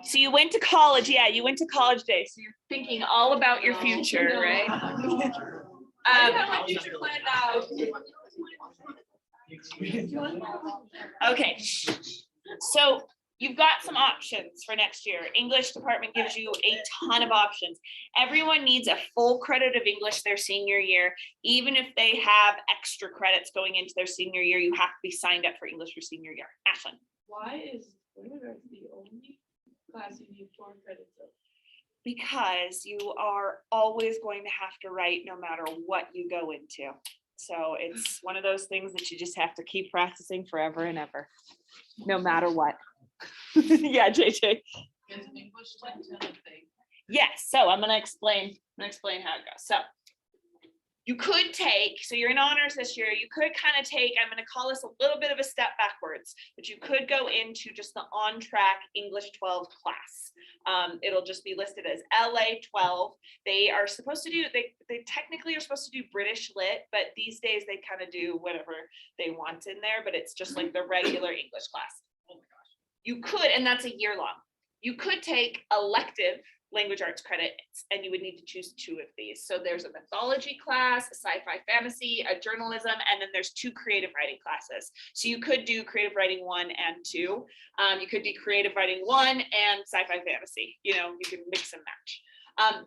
So you went to college, yeah, you went to college day, so you're thinking all about your future, right? Okay, so you've got some options for next year. English department gives you a ton of options. Everyone needs a full credit of English their senior year. Even if they have extra credits going into their senior year, you have to be signed up for English your senior year. Ashlyn. Why is literature the only class you need 4 credits of? Because you are always going to have to write no matter what you go into. So it's one of those things that you just have to keep practicing forever and ever, no matter what. Yeah, JJ. Yes, so I'm gonna explain how it goes. So you could take, so you're in honors this year, you could kind of take, I'm gonna call this a little bit of a step backwards, but you could go into just the on-track English 12 class. It'll just be listed as LA 12. They are supposed to do, they technically are supposed to do British Lit, but these days they kind of do whatever they want in there, but it's just like the regular English class. Oh my gosh. You could, and that's a year long. You could take elective language arts credits, and you would need to choose 2 of these. So there's a mythology class, a sci-fi fantasy, a journalism, and then there's 2 creative writing classes. So you could do creative writing 1 and 2. You could do creative writing 1 and sci-fi fantasy. You know, you can mix and match.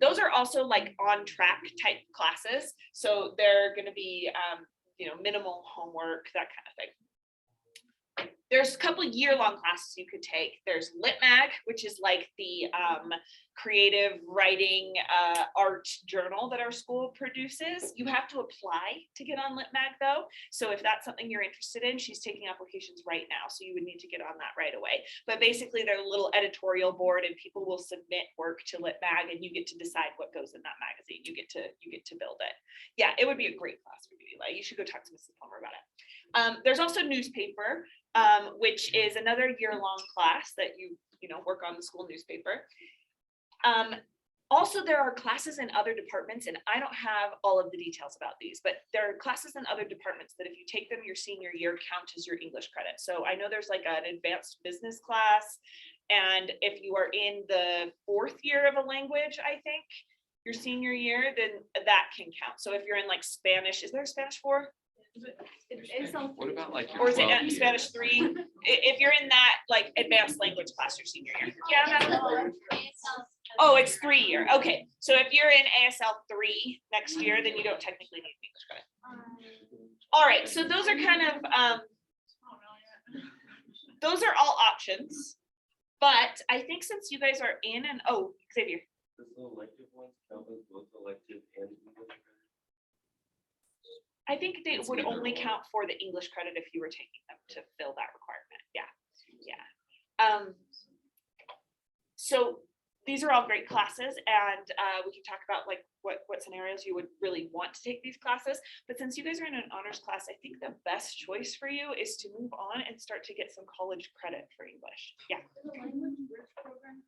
Those are also like on track type classes. So they're going to be, you know, minimal homework, that kind of thing. There's a couple year-long classes you could take. There's Lit Mag, which is like the creative writing art journal that our school produces. You have to apply to get on Lit Mag though. So if that's something you're interested in, she's taking applications right now. So you would need to get on that right away. But basically they're a little editorial board and people will submit work to Lit Mag and you get to decide what goes in that magazine. You get to build it. Yeah, it would be a great class for you. Like, you should go talk to Mrs. Palmer about it. There's also newspaper, which is another year-long class that you know work on the school newspaper. Also, there are classes in other departments, and I don't have all of the details about these, but there are classes in other departments that if you take them your senior year count as your English credit. So I know there's like an advanced business class, and if you are in the 4th year of a language, I think your senior year, then that can count. So if you're in like Spanish, is there a Spanish 4? What about like your Or is it 12 Spanish 3? If you're in that like advanced language class your senior year. Yeah. Oh, it's 3 year. Okay. So if you're in ASL 3 next year, then you don't technically need English credit. All right. So those are kind of those are all options. But I think since you guys are in and Xavier. Does the elective ones count as both elective and English credit? I think they would only count for the English credit if you were taking them to fill that requirement. Yeah. Yeah. So these are all great classes, and we can talk about like what scenarios you would really want to take these classes. But since you guys are in an honors class, I think the best choice for you is to move on and start to get some college credit for English. Yeah. The language bridge program,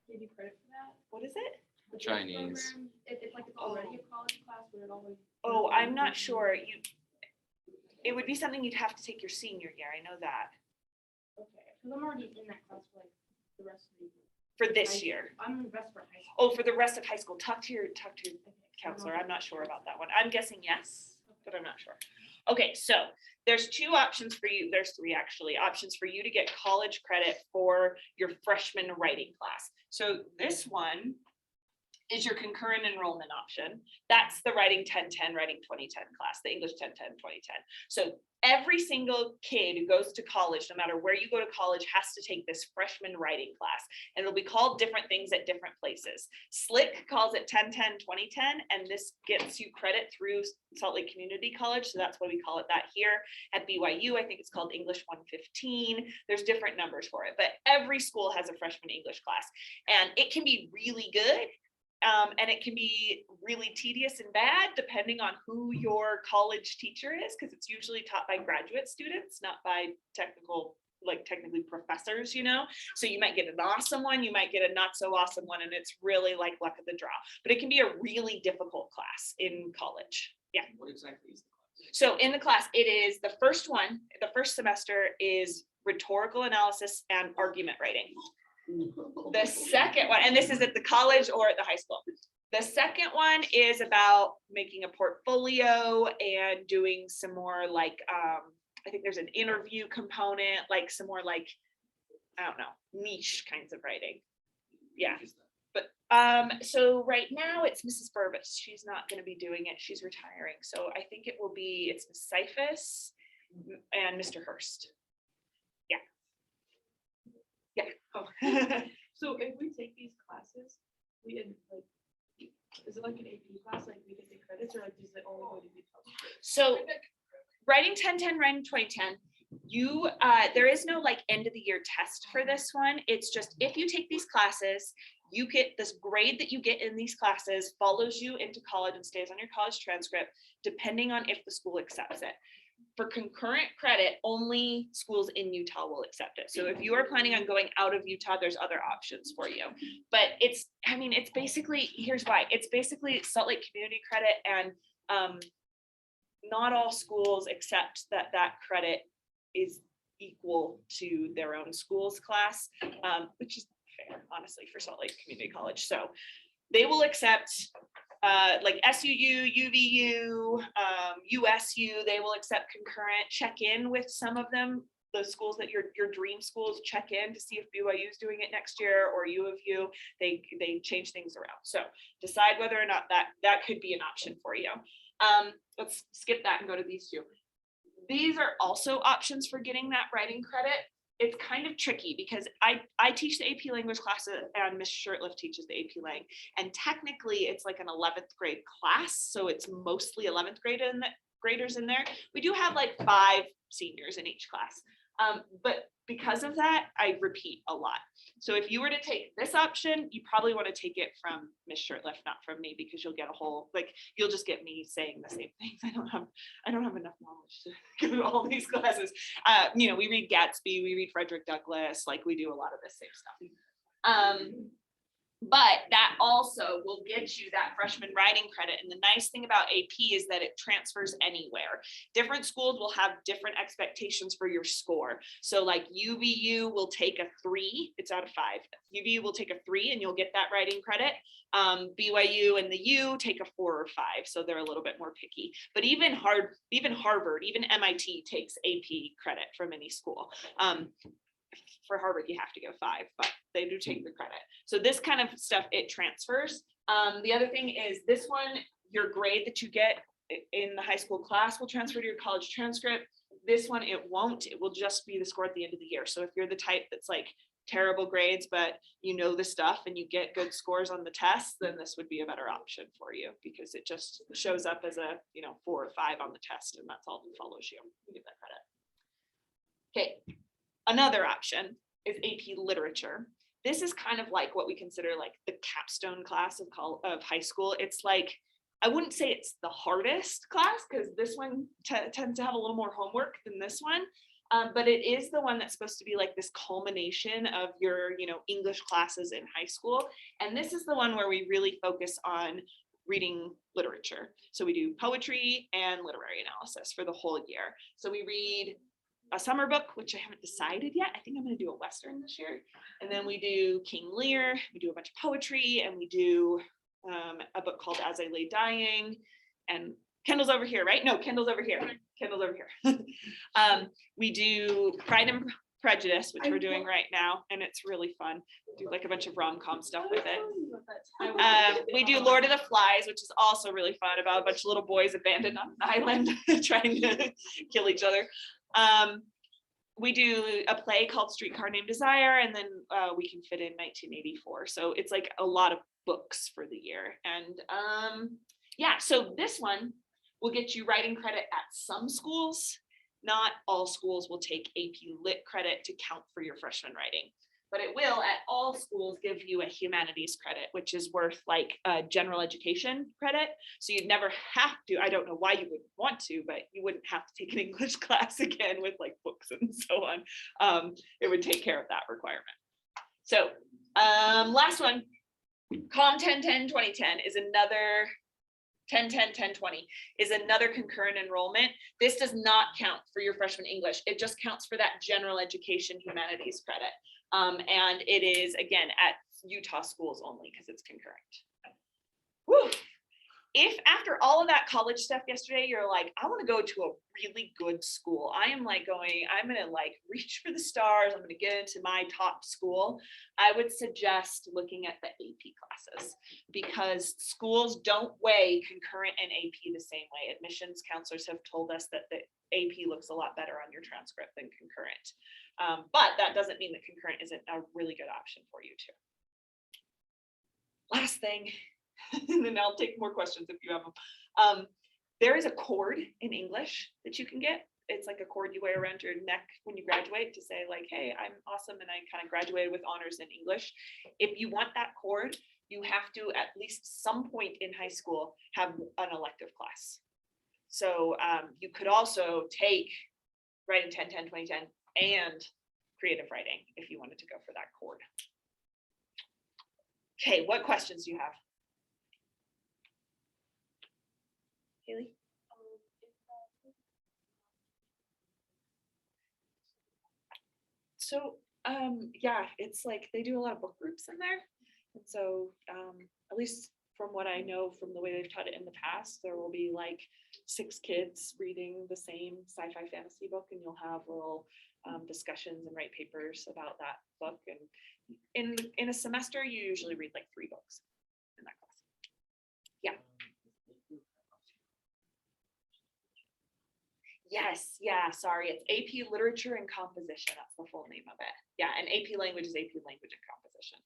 give you credit for that? What is it? The bridge Chinese. program, it's like it's already a college class, but it always. Oh, I'm not sure. It would be something you'd have to take your senior year. I know that. Okay, because I'm already in that class for like the rest of the year. For this year. I'm in the rest for high school. Oh, for the rest of high school. Talk to your counselor. I'm not sure about that one. I'm guessing yes, but I'm not sure. Okay, so there's 2 options for you. There's 3 actually options for you to get college credit for your freshman writing class. So this one is your concurrent enrollment option. That's the writing 1010, writing 2010 class, the English 1010, 2010. So every single kid who goes to college, no matter where you go to college, has to take this freshman writing class. And it'll be called different things at different places. SLIC calls it 1010, 2010, and this gets you credit through Salt Lake Community College. So that's why we call it that here. At BYU, I think it's called English 115. There's different numbers for it, but every school has a freshman English class. And it can be really good. And it can be really tedious and bad depending on who your college teacher is, because it's usually taught by graduate students, not by technically professors, you know. So you might get an awesome one, you might get a not so awesome one, and it's really like luck of the draw. But it can be a really difficult class in college. Yeah. What exactly is the class? So in the class, it is the first one, the first semester is rhetorical analysis and argument writing. The second one, and this is at the college or at the high school. The second one is about making a portfolio and doing some more like, I think there's an interview component, like some more like, I don't know, niche kinds of writing. Yeah. But so right now it's Mrs. Burbis. She's not going to be doing it. She's retiring. So I think it will be, it's Ms. Cephas and Mr. Hurst. Yeah. Yeah. Oh. So if we take these classes, we like, is it like an AP class, like we get the credits, or like does it only go to Utah? So writing 10-10, writing 20-10, you there is no like end of the year test for this one. It's just if you take these classes, you get this grade that you get in these classes follows you into college and stays on your college transcript, depending on if the school accepts it. For concurrent credit, only schools in Utah will accept it. So if you are planning on going out of Utah, there's other options for you. But it's, I mean, it's basically, here's why. It's basically Salt Lake community credit, and not all schools accept that that credit is equal to their own school's class, which is fair, honestly, for Salt Lake Community College. So they will accept like SUU, UVU, USU, they will accept concurrent. Check in with some of them, the schools that your dream schools, check in to see if BYU is doing it next year, or U of U, they change things around. So decide whether or not that could be an option for you. Let's skip that and go to these two. These are also options for getting that writing credit. It's kind of tricky because I teach the AP language class and Miss Shirtliff teaches the AP Lang, and technically it's like an 11th grade class, so it's mostly 11th graders in there. We do have like 5 seniors in each class, but because of that, I repeat a lot. So if you were to take this option, you probably want to take it from Miss Shirtliff, not from me, because you'll get a whole, like, you'll just get me saying the same things. I don't have enough knowledge to go to all these classes. You know, we read Gatsby, we read Frederick Douglass, like we do a lot of this same stuff. But that also will get you that freshman writing credit. And the nice thing about AP is that it transfers anywhere. Different schools will have different expectations for your score. So like UVU will take a 3, it's out of 5. UVU will take a 3 and you'll get that writing credit. BYU and the U take a 4 or 5. So they're a little bit more picky. But even Harvard, even MIT takes AP credit from any school. For Harvard, you have to go 5, but they do take the credit. So this kind of stuff, it transfers. The other thing is this one, your grade that you get in the high school class will transfer to your college transcript. This one, it won't. It will just be the score at the end of the year. So if you're the type that's like terrible grades, but you know the stuff and you get good scores on the tests, then this would be a better option for you because it just shows up as a 4 or 5 on the test, and that's all that follows you. You get that credit. Okay. Another option is AP Literature. This is kind of like what we consider like the capstone class of high school. It's like, I wouldn't say it's the hardest class because this one tends to have a little more homework than this one, but it is the one that's supposed to be like this culmination of your, English classes in high school. And this is the one where we really focus on reading literature. So we do poetry and literary analysis for the whole year. So we read a summer book, which I haven't decided yet. I think I'm going to do a Western this year. And then we do King Lear, we do a bunch of poetry, and we do a book called As I Lay Dying. And Kendall's over here, right? No, Kendall's over here. Kendall's over here. We do Pride and Prejudice, which we're doing right now, and it's really fun. We do like a bunch of rom-com stuff with it. We do Lord of the Flies, which is also really fun, about a bunch of little boys abandoned on an island trying to kill each other. We do a play called Streetcar Named Desire, and then we can fit in 1984. So it's like a lot of books for the year. And yeah, so this one will get you writing credit at some schools. Not all schools will take AP Lit credit to count for your freshman writing, but it will at all schools give you a humanities credit, which is worth like a general education credit. So you'd never have to, I don't know why you wouldn't want to, but you wouldn't have to take an English class again with like books and so on. It would take care of that requirement. So last one, COM 10-10-2010 is another 10-10-10-20 is another concurrent enrollment. This does not count for your freshman English. It just counts for that general education humanities credit. And it is, again, at Utah schools only because it's concurrent. Whew. If after all of that college stuff yesterday, you're like, I want to go to a really good school. I'm going to like reach for the stars. I'm going to get into my top school. I would suggest looking at the AP classes because schools don't weigh concurrent and AP the same way. Admissions counselors have told us that the AP looks a lot better on your transcript than concurrent. But that doesn't mean that concurrent isn't a really good option for you too. Last thing. And then I'll take more questions if you have them. There is a cord in English that you can get. It's like a cord you wear around your neck when you graduate to say like, hey, I'm awesome and I kind of graduated with honors in English. If you want that cord, you have to at least some point in high school have an elective class. So you could also take writing 10, 10, 20, 10 and creative writing if you wanted to go for that cord. Okay, what questions do you have? Haley? So yeah, it's like they do a lot of book groups in there. And so at least from what I know from the way they've taught it in the past, there will be like 6 kids reading the same sci-fi fantasy book, and you'll have little discussions and write papers about that book. And in a semester, you usually read like 3 books in that class. Yeah. Yes, yeah, sorry, it's AP Literature and Composition. That's the full name of it. Yeah, and AP Language is AP Language and Composition.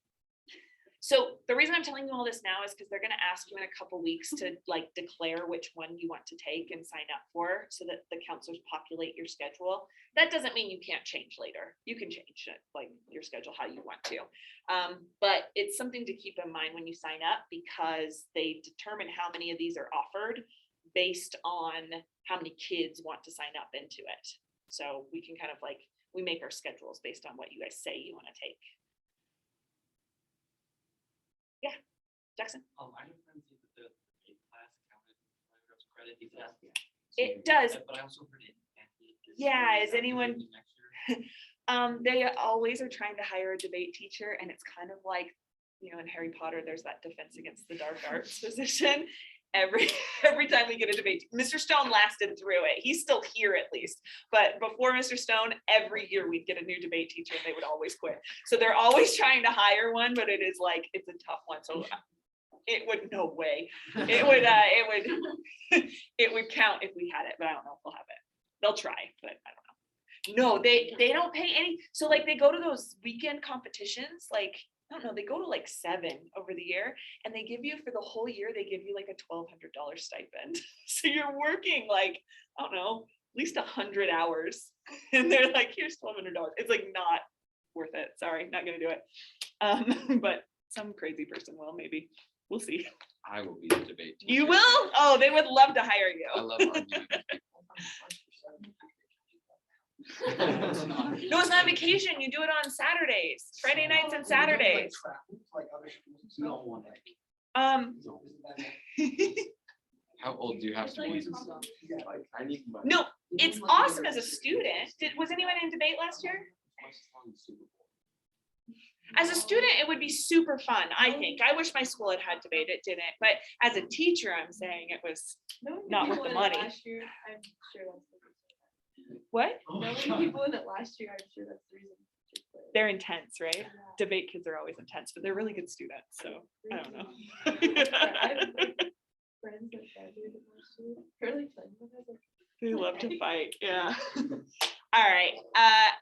So the reason I'm telling you all this now is because they're going to ask you in a couple weeks to like declare which one you want to take and sign up for so that the counselors populate your schedule. That doesn't mean you can't change later. You can change it, like your schedule how you want to. But it's something to keep in mind when you sign up because they determine how many of these are offered based on how many kids want to sign up into it. So we can kind of like, we make our schedules based on what you guys say you want to take. Yeah, Jackson. I don't think that the debate class counted as credit. It does. But I also heard it. Yeah, is anyone? They always are trying to hire a debate teacher, and it's kind of like, you know, in Harry Potter, there's that defense against the dark arts position. Every time we get a debate, Mr. Stone lasted through it. He's still here at least. But before Mr. Stone, every year we'd get a new debate teacher and they would always quit. So they're always trying to hire one, but it is like, it's a tough one. So it would, no way. It would count if we had it, but I don't know if they'll have it. They'll try, but I don't know. No, they don't pay any. So like they go to those weekend competitions, like, I don't know, they go to like 7 over the year and they give you for the whole year, they give you like a $1,200 stipend. So you're working like, I don't know, at least 100 hours. And they're like, here's $1,200. It's like not worth it. Sorry, not gonna do it. But some crazy person will, maybe. We'll see. I will be the debate teacher. You will? Oh, they would love to hire you. I love arguing. No, it's not vacation. You do it on Saturdays, Friday nights and Saturdays. How old do you have to be? No, it's awesome as a student. Was anyone in debate last year? As a student, it would be super fun, I think. I wish my school had debate, it didn't. But as a teacher, I'm saying it was not worth the money. Last year, I'm sure that's the reason. What? Knowing people in it last year, I'm sure that's the reason. They're intense, right? Yeah. Debate kids are always intense, but they're really good students. So I don't know. I have like, friends that graduated last year. Fairly fun. They love to fight. Yeah. All right.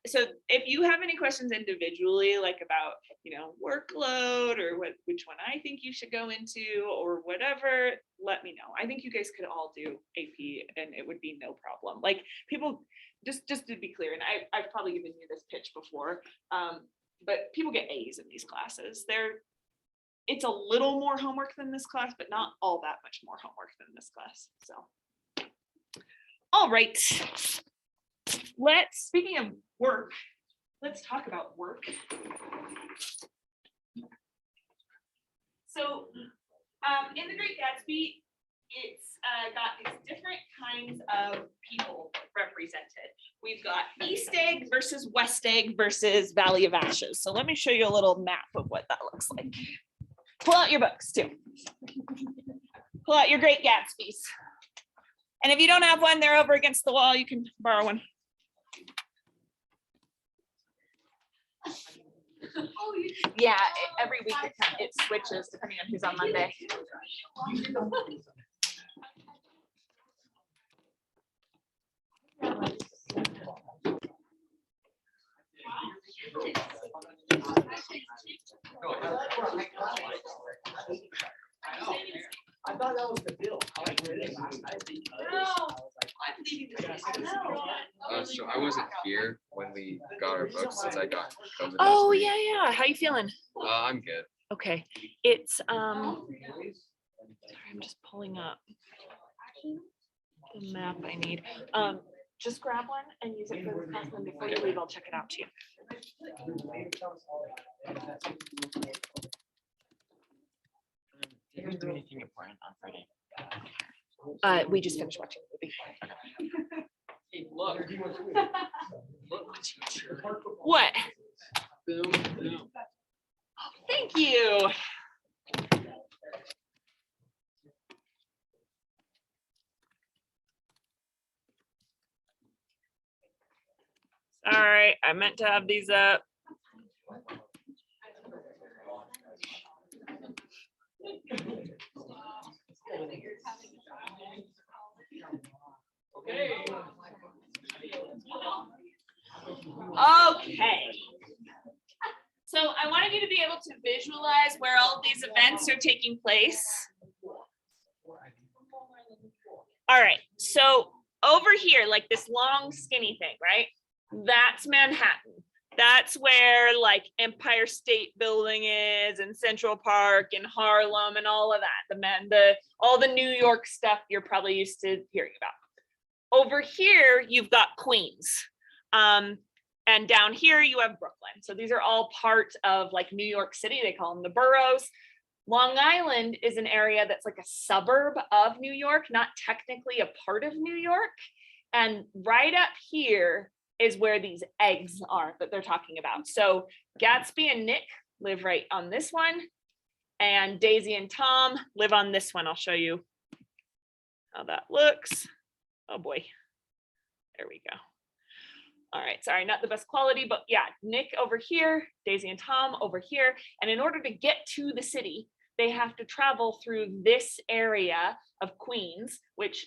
So if you have any questions individually, like about, you know, workload or which one I think you should go into or whatever, let me know. I think you guys could all do AP and it would be no problem. Like people, just to be clear, and I've probably given you this pitch before, but people get A's in these classes. It's a little more homework than this class, but not all that much more homework than this class. So, all right. Speaking of work, let's talk about work. So in The Great Gatsby, it's got these different kinds of people represented, we've got East Egg versus West Egg versus Valley of Ashes. So let me show you a little map of what that looks like. Pull out your books too. Pull out your Great Gatsby's. And if you don't have one, they're over against the wall. You can borrow one. Yeah, every week it switches depending on who's on Monday. I thought that was the deal. So I wasn't here when we got our books since I got COVID. Oh, last week. yeah. How you feeling? I'm good. Okay, it's sorry, I'm just pulling up the map I need. Just grab one and use it for the class, and before you leave, I'll check it out to you. Did you do anything important on Friday? We just finished watching the movie. Hey, look. What? Boom, boom. Thank you. Sorry, I meant to have these up. Okay. So I wanted you to be able to visualize where all these events are taking place. All right, so over here, like this long skinny thing, right? That's Manhattan. That's where like Empire State Building is, and Central Park and Harlem and all of that. All the New York stuff you're probably used to hearing about. Over here, you've got Queens. And down here you have Brooklyn. So these are all part of like New York City. They call them the boroughs. Long Island is an area that's like a suburb of New York, not technically a part of New York. And right up here is where these eggs are that they're talking about. So Gatsby and Nick live right on this one, and Daisy and Tom live on this one. I'll show you how that looks. Oh boy, there we go. All right, sorry, not the best quality, but yeah, Nick over here, Daisy and Tom over here. And in order to get to the city, they have to travel through this area of Queens, which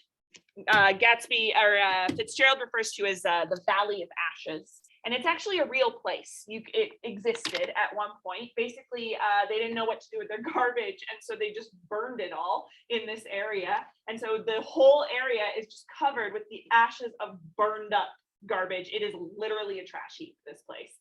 Gatsby or Fitzgerald refers to as the Valley of Ashes. And it's actually a real place. It existed at one point. Basically, they didn't know what to do with their garbage, and so they just burned it all in this area. And so the whole area is just covered with the ashes of burned up garbage. It is literally a trash heap, this place.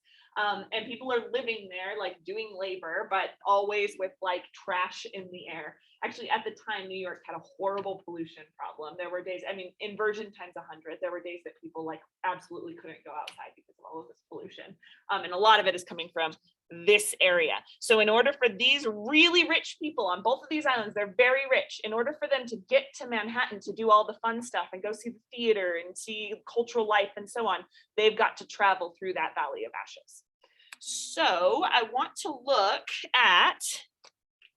And people are living there, like doing labor, but always with like trash in the air. Actually, at the time, New York had a horrible pollution problem. There were days, I mean, inversion times 100. There were days that people like absolutely couldn't go outside because of all of this pollution. And a lot of it is coming from this area. So in order for these really rich people on both of these islands, they're very rich. In order for them to get to Manhattan to do all the fun stuff and go see the theater and see cultural life and so on, they've got to travel through that Valley of Ashes. So I want to look at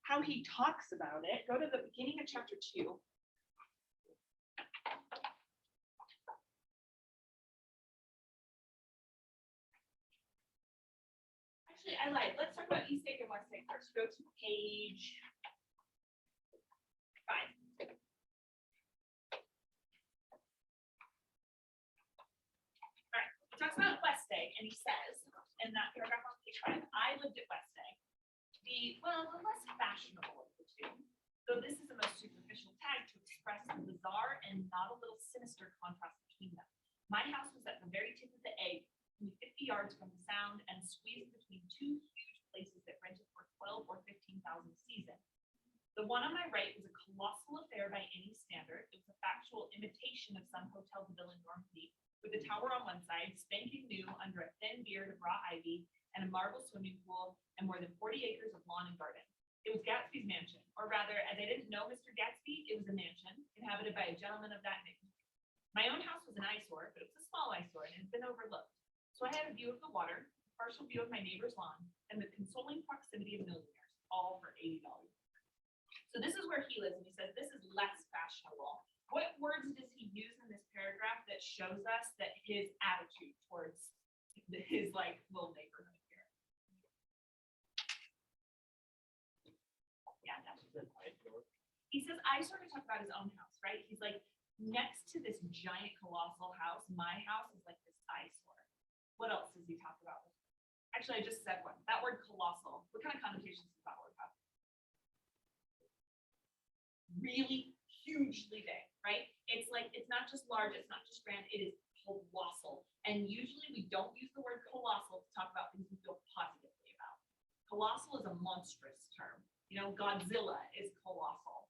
how he talks about it. Go to the beginning of chapter 2. Actually, I lied. Let's talk about East Egg and West Egg first. Go to page 5. All right, he talks about West Egg, and he says in that paragraph on page 5, I lived at West Egg. The less fashionable of the two, though this is the most superficial tag to express the bizarre and not a little sinister contrast between them. My house was at the very tip of the egg, only 50 yards from the sound, and squeezed between two huge places that rented for 12 or 15,000 season. The one on my right was a colossal affair by any standard. It was a factual imitation of some Hotel de Ville in Normandy, with the tower on one side, spanking new under a thin beard of raw ivy, and a marble swimming pool, and more than 40 acres of lawn and garden. It was Gatsby's mansion, or rather, as I didn't know Mr. Gatsby, it was a mansion inhabited by a gentleman of that name. My own house was an eyesore, but it was a small eyesore and it had been overlooked. So I had a view of the water, a partial view of my neighbor's lawn, and the consoling proximity of millionaires, all for $80. So this is where he lives, and he says this is less fashionable. What words does he use in this paragraph that shows us that his attitude towards his like little neighborhood here? Yeah, that's he says I sort of talk about his own house, right? He's like, next to this giant colossal house, my house is like this eyesore. What else does he talk about? Actually, I just said one. That word colossal. What kind of connotations does that word have? Really hugely big, right? It's like, it's not just large, it's not just grand, it is colossal. And usually we don't use the word colossal to talk about things we feel positively about. Colossal is a monstrous term. You know, Godzilla is colossal.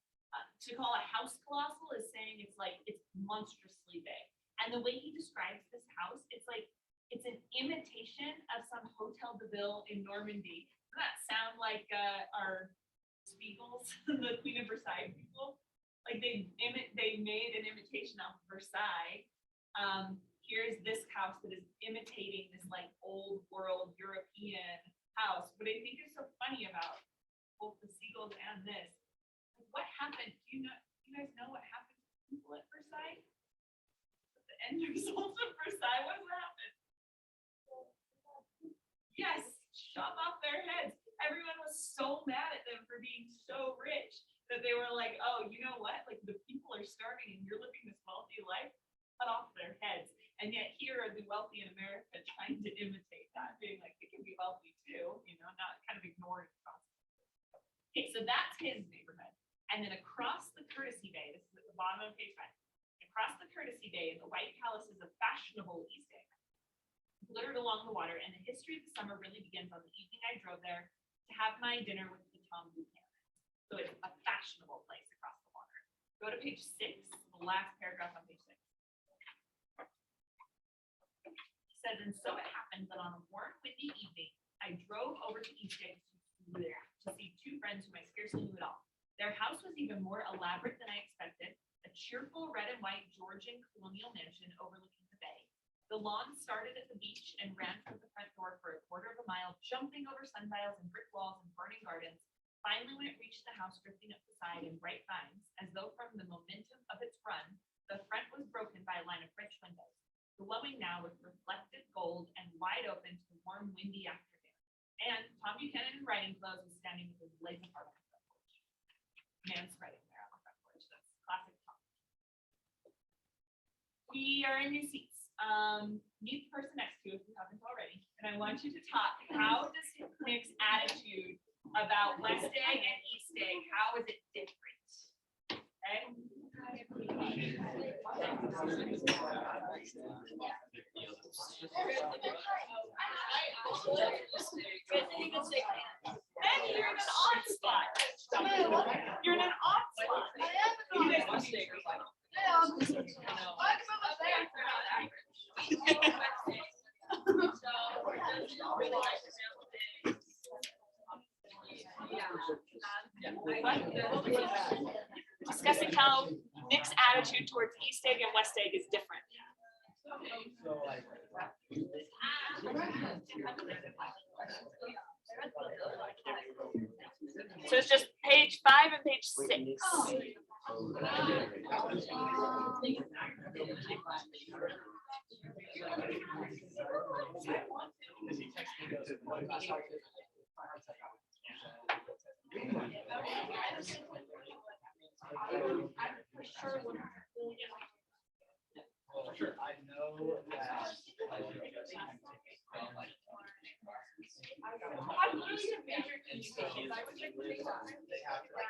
To call a house colossal is saying it's like, it's monstrously big. And the way he describes this house, it's like, it's an imitation of some Hotel de Ville in Normandy. Doesn't that sound like our Spiegels, the Queen of Versailles people? Like they made an imitation of Versailles. Here's this house that is imitating this like old world European house. What I think is so funny about both the seagulls and this, what happened? Do you guys know what happened to people at Versailles? The end result of Versailles, what happened? Yes, chop off their heads. Everyone was so mad at them for being so rich that they were like, oh, you know what? Like the people are starving and you're living this wealthy life, cut off their heads. And yet here are the wealthy in America trying to imitate that, being like, they can be wealthy too, you know, not kind of ignoring the consequences. Okay, so that's his neighborhood. And then across the Courtesy Bay, this is at the bottom of page 5, across the Courtesy Bay, the White Palace is a fashionable East Egg, glittered along the water, and the history of the summer really begins on the evening I drove there to have my dinner with the Tom Buchanan. So it's a fashionable place across the water. Go to page 6, the last paragraph on page 6. He says, and so it happened that on a warm, windy evening, I drove over to East Egg to see two friends whom I scarcely knew at all. Their house was even more elaborate than I expected, a cheerful red and white Georgian colonial mansion overlooking the bay. The lawn started at the beach and ran from the front door for a quarter of a mile, jumping over sundials and brick walls and burning gardens. Finally, when it reached the house drifting up the side in bright vines, as though from the momentum of its run, the front was broken by a line of French windows, glowing now with reflected gold and wide open to the warm, windy afternoon. And Tom Buchanan in riding clothes was standing with his legs apart on the front porch. Man spreading there on the front porch. That's classic Tom. We are in new seats. Meet the person next to you if you haven't already. And I want you to talk. How does Nick's attitude about West Egg and East Egg, how is it different? Okay. Then you're in an odd spot. You're in an odd spot. You guys must stay. Discussing how Nick's attitude towards East Egg and West Egg is different. So it's just page 5 and page 6. Sure, I know that. I'm literally a major communications. I was like, They have to, like,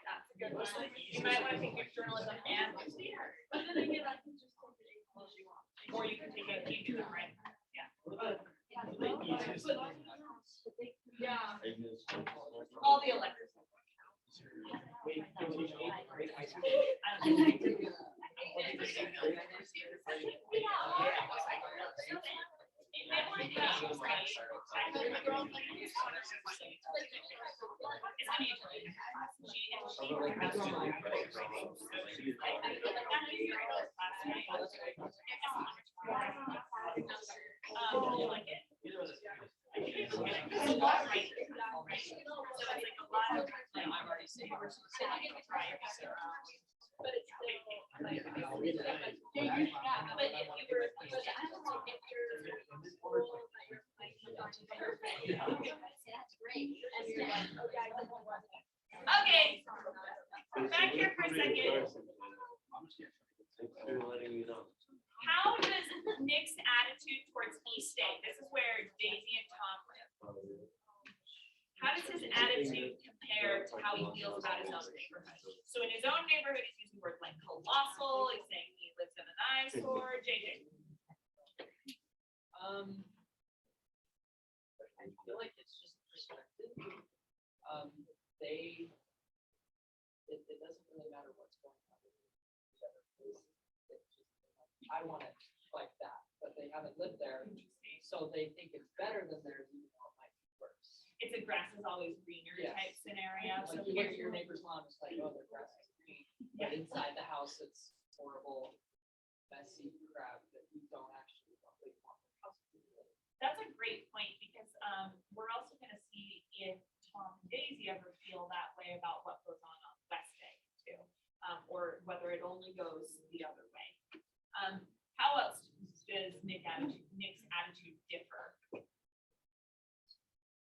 that's a good one. You might want to take your journalism and but then again, I can just or you can take a team, right? Yeah. Yeah. All the electors. Like it. It's a lot, right? So it's like a lot of, like, I'm already saying, we're sitting in the dryer, but it's still like, yeah, but if you were, but I don't know if you're okay, back here for a second. Thanks for letting me know. How does Nick's attitude towards East Day, this is where Daisy and Tom live. How does his attitude compare to how he feels about his own neighborhood? So in his own neighborhood, he's using words like colossal, he's saying he lives in an eyesore. JJ. I feel like it's just perspective. It doesn't really matter what's going on with each other. I want it like that, but they haven't lived there, so they think it's better than theirs, even though it might be worse. It's a grass is always greener Yes. type scenario. So Like you look at your neighbor's lawn, it's like, oh, their grass is green, but inside the house, it's horrible, messy crap that you don't actually really want the house to be. That's a great point because we're also going to see if Tom and Daisy ever feel that way about what goes on West Day too, or whether it only goes the other way. How else does Nick's attitude differ?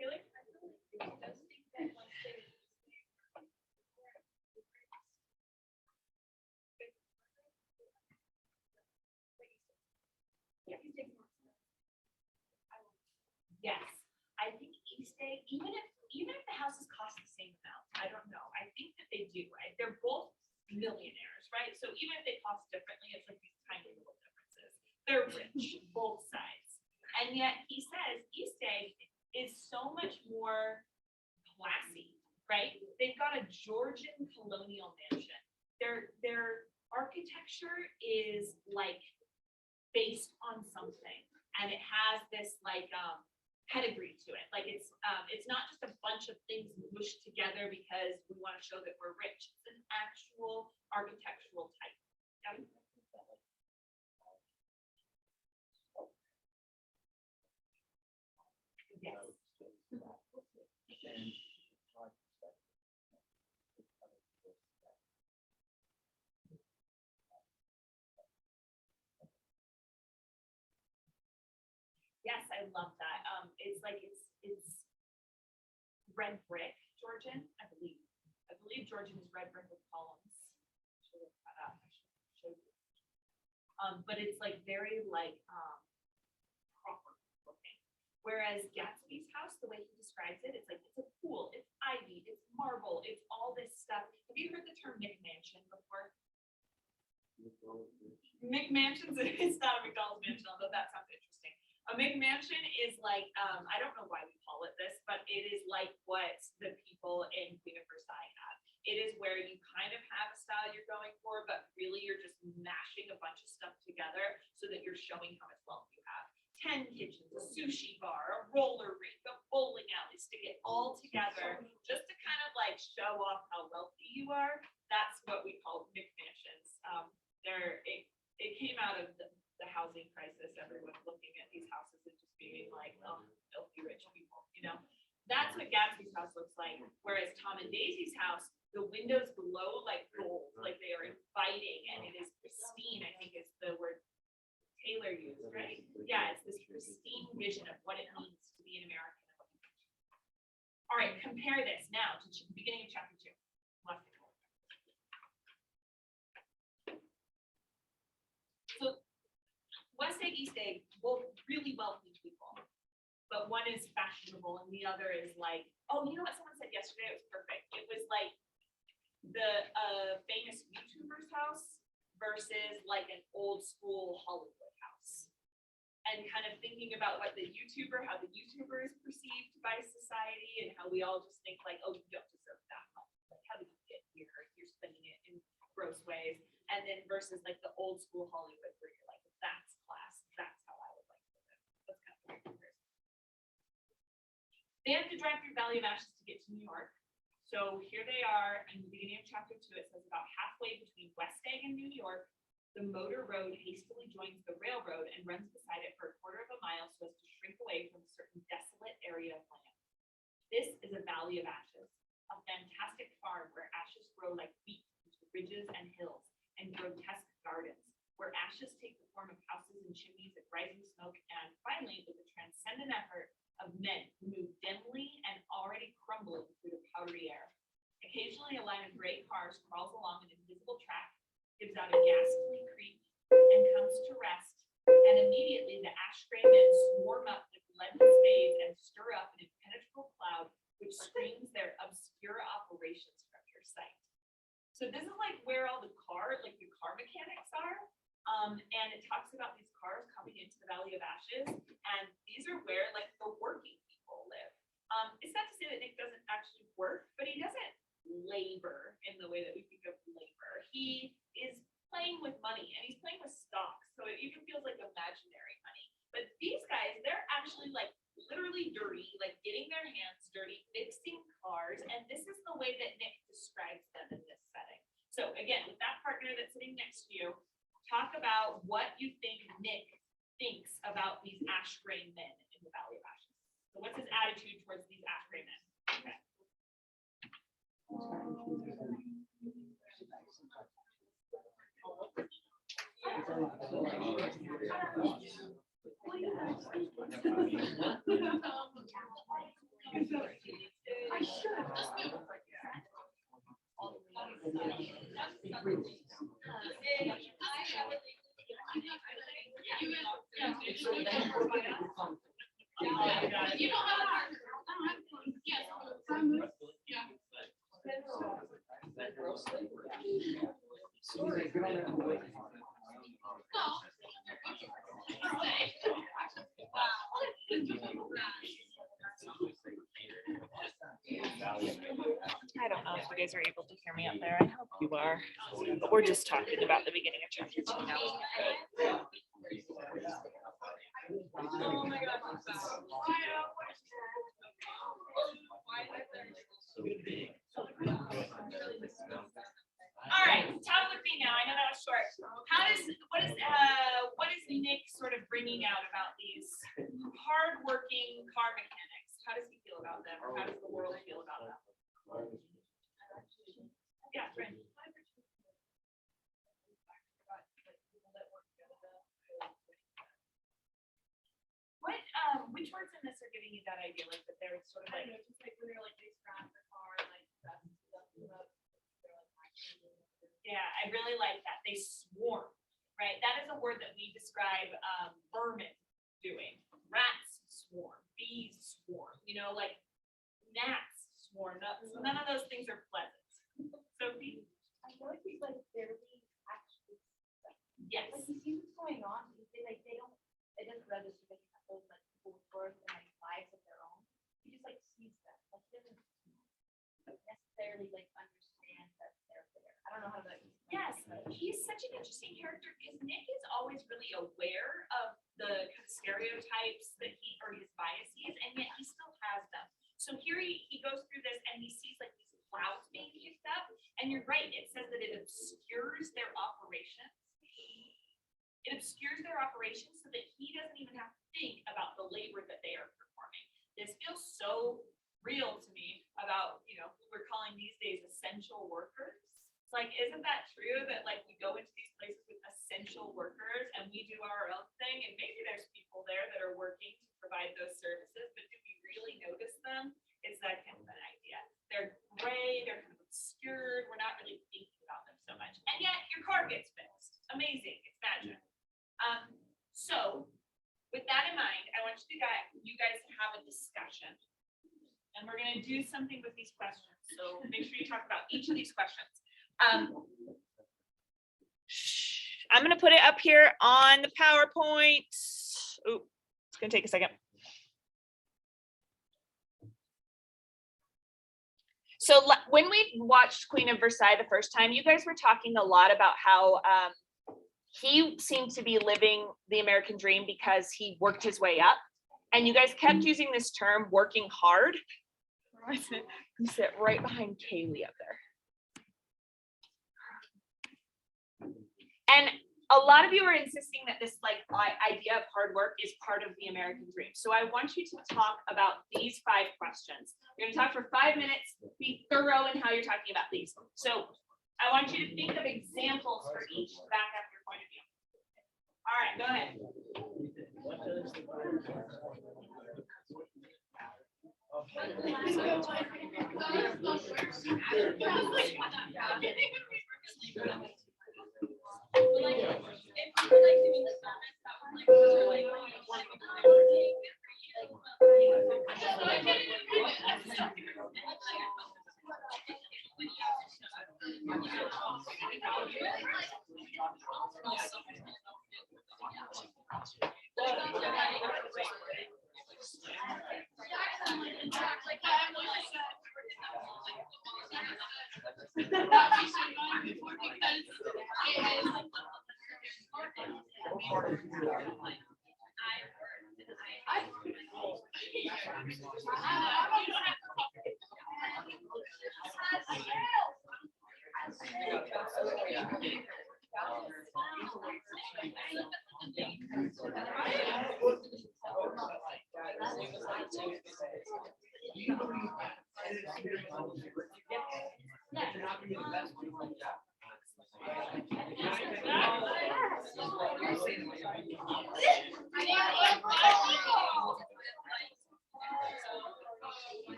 Really? Yes, I think East Day, even if the houses cost the same amount, I don't know. I think that they do, right? They're both millionaires, right? So even if they cost differently, it's like these tiny little differences. They're rich, both sides. And yet he says East Day is so much more classy, right? They've got a Georgian colonial mansion. Their architecture is like based on something, and it has this like pedigree to it. Like it's not just a bunch of things mushed together because we want to show that we're rich. It's an actual architectural type. Yeah. Yes. Yes, I love that. It's like it's red brick Georgian, I believe. I believe Georgian is red brick with columns. Should look that up. I should show you. But it's like very like proper looking. Whereas Gatsby's house, the way he describes it, it's like it's a pool, it's ivy, it's marble, it's all this stuff. Have you heard the term McMansion before? McMansions, it's not a McDonald's mansion, although that sounds interesting. A McMansion is like, I don't know why we call it this, but it is like what the people in Queen of Versailles have. It is where you kind of have a style you're going for, but really you're just mashing a bunch of stuff together so that you're showing how much wealth you have. 10 kitchens, a sushi bar, a roller rink, a bowling alley, stick it all together just to kind of like show off how wealthy you are. That's what we call McMansions. It came out of the housing crisis, everyone looking at these houses and just being like, oh, filthy rich people, you know? That's what Gatsby's house looks like. Whereas Tom and Daisy's house, the windows glow like gold, like they are inviting, and it is pristine, I think is the word Taylor used, right? Yeah, it's this pristine vision of what it means to be an American. All right, compare this now to the beginning of chapter 2. Left. So West Egg, East Egg, both really wealthy people, but one is fashionable and the other is like, oh, you know what someone said yesterday? It was perfect. It was like the famous YouTuber's house versus like an old school Hollywood house. And kind of thinking about what how the YouTuber is perceived by society and how we all just think like, oh, you don't deserve that much. Like, how did you get here? You're spending it in gross ways. And then versus like the old school Hollywood where you're like, that's class. That's how I would like to live. That's kind of the comparison. They have to drive through Valley of Ashes to get to New York. So here they are in the beginning of chapter 2. It says about halfway between West Egg and New York, the motor road hastily joins the railroad and runs beside it for a quarter of a mile so as to shrink away from a certain desolate area of land. This is a valley of ashes, a fantastic farm where ashes grow like wheat into ridges and hills and grotesque gardens, where ashes take the form of houses and chimneys of rising smoke, and finally, with the transcendent effort of men who move dimly and already crumbling through the powdery air. Occasionally, a line of gray cars crawls along an invisible track, gives out a ghastly creak, and comes to rest, and immediately the ash gray men swarm up with leaden spades and stir up an impenetrable cloud which screams their obscure operation structure site. So this is like where all the car mechanics are. And it talks about these cars coming into the Valley of Ashes, and these are where like the working people live. It's not to say that Nick doesn't actually work, but he doesn't labor in the way that we think of labor. He is playing with money, and he's playing with stocks, so it even feels like imaginary money. But these guys, they're actually like literally dirty, like getting their hands dirty, fixing cars, and this is the way that Nick describes them in this setting. So again, with that partner that's sitting next to you, talk about what you think Nick thinks about these ash gray men in the Valley of Ashes. So what's his attitude towards these ash gray men? Okay. You don't have a marker. Yes. I don't know if you guys are able to hear me up there. I hope you are. But we're just talking about the beginning of chapter 2 now. Oh my God. All right, talk with me now. I know that was short. What is Nick sort of bringing out about these hardworking car mechanics? How does he feel about them, or how does the world feel about them? Yeah, right. Which words in this are giving you that idea, like that they're sort of like, Just like when they're like they scratch the car, like that's yeah, I really like that. They swarm, right? That is a word that we describe vermin doing. Rats swarm, bees swarm, like gnats swarm. None of those things are pleasant. So I feel like he's like barely actually. yes. Like he sees what's going on. It doesn't register that he has those like people's worth and like lives of their own. He just like sees them. Like he doesn't necessarily like understand that they're there. I don't know how to like. Yes, he's such an interesting character because Nick is always really aware of the kind of stereotypes that or his biases, and yet he still has them. So here he goes through this and he sees like these clouds being kicked up, and you're right, it says that it obscures their operations. It obscures their operations so that he doesn't even have to think about the labor that they are performing. This feels so real to me about, who we're calling these days essential workers. It's like, isn't that true that like we go into these places with essential workers and we do our own thing, and maybe there's people there that are working to provide those services, but do we really notice them? It's that kind of an idea. They're gray, they're kind of obscured, we're not really thinking about them so much. And yet your car gets fixed. Amazing, it's magic. So with that in mind, I want you guys to have a discussion. And we're going to do something with these questions. So make sure you talk about each of these questions. I'm going to put it up here on the PowerPoint. Oh, it's going to take a second. So when we watched Queen of Versailles the first time, you guys were talking a lot about how he seemed to be living the American dream because he worked his way up. And you guys kept using this term, working hard. You sit right behind Kaylee up there. And a lot of you are insisting that this idea of hard work is part of the American dream. So I want you to talk about these 5 questions. You're gonna talk for 5 minutes, be thorough in how you're talking about these. So I want you to think of examples for each to back up your point of view. All right, go ahead.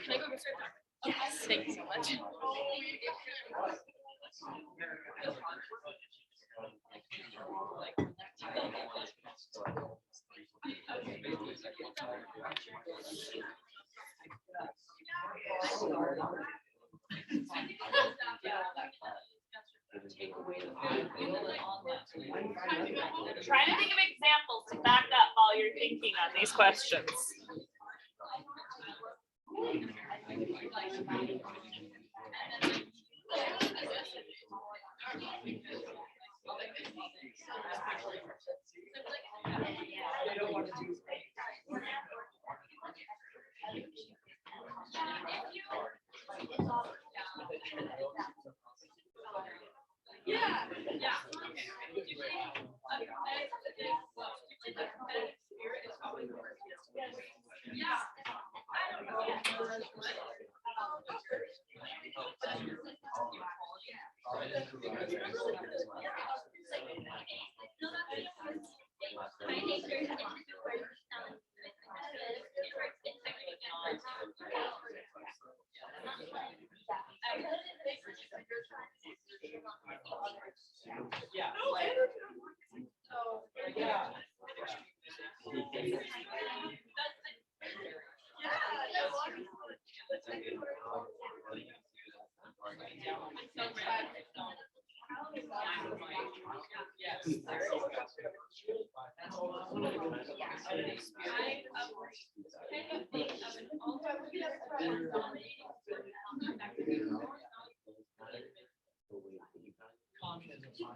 Can I go get started? Yes, thank you so much. Try to think of examples to back up while you're thinking on these questions.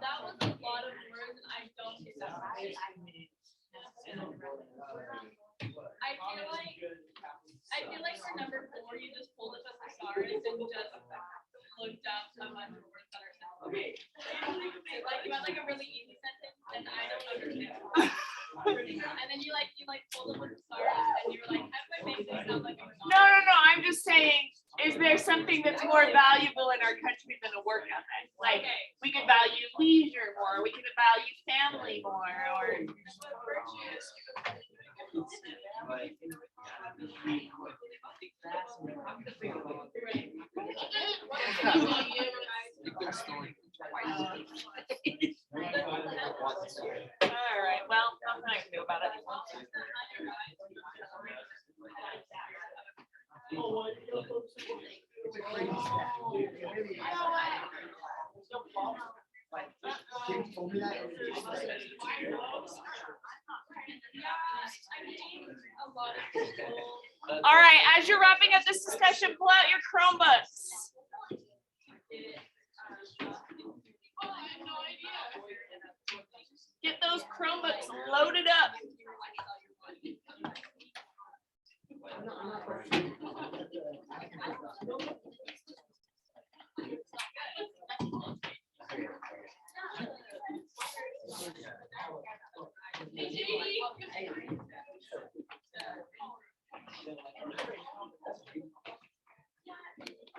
That was a lot of words, and I don't get that. I feel like for number 4, you just pulled up a thesaurus and just looked up a bunch of words that are sound. Okay. Like you had like a really easy sentence, and I don't understand. And then you pulled up a thesaurus, and you were like, how do I make this sound like a No, I'm just saying, is there something that's more valuable in our country than a work ethic? Like, we could value leisure more, we could value family more, or. All right, well, nothing I can do about it. All right, as you're wrapping up this discussion, pull out your Chromebooks. Get those Chromebooks loaded up.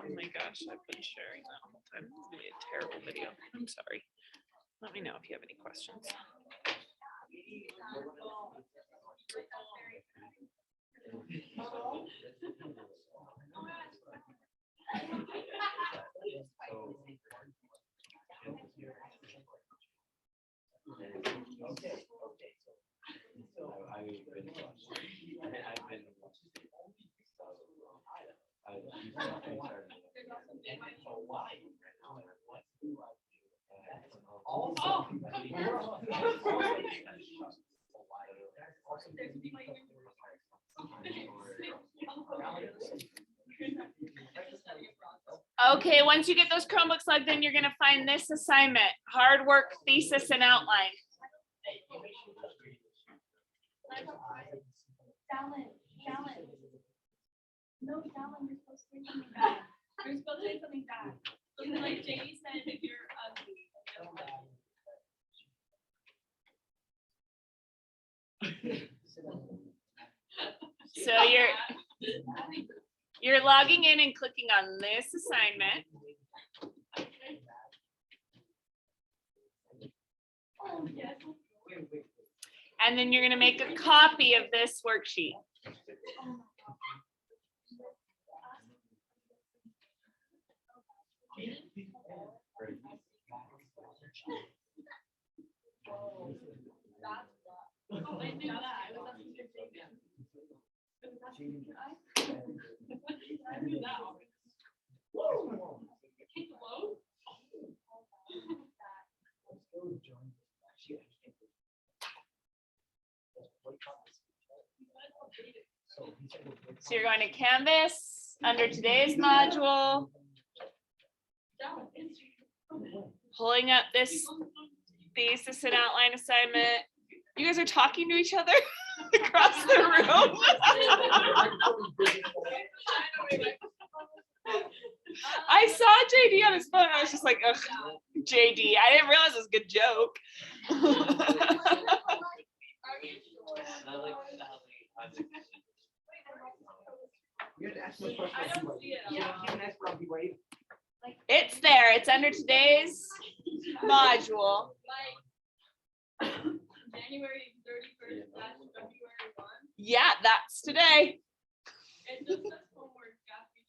Oh my gosh, I've been sharing that whole time. It's gonna be a terrible video. I'm sorry. Let me know if you have any questions. Okay, once you get those Chromebooks plugged in, you're gonna find this assignment, hard work, thesis, and outline. Fallon. No, Fallon, you're supposed to say something bad. You're supposed to say something bad. Something like Jamie said, if you're ugly. So you're logging in and clicking on this assignment. Oh, yes. And then you're gonna make a copy of this worksheet. Oh, I knew that. I was asking if they did. I knew that. Woo! Kick low? So you're going to Canvas under today's module, pulling up this thesis and outline assignment. You guys are talking to each other across the room. I saw JD on his phone. I was just like, ugh, JD. I didn't realize it was a good joke. It's there. It's under today's module. January 31st / February 1. Yeah, that's today. It just says homework, chapter.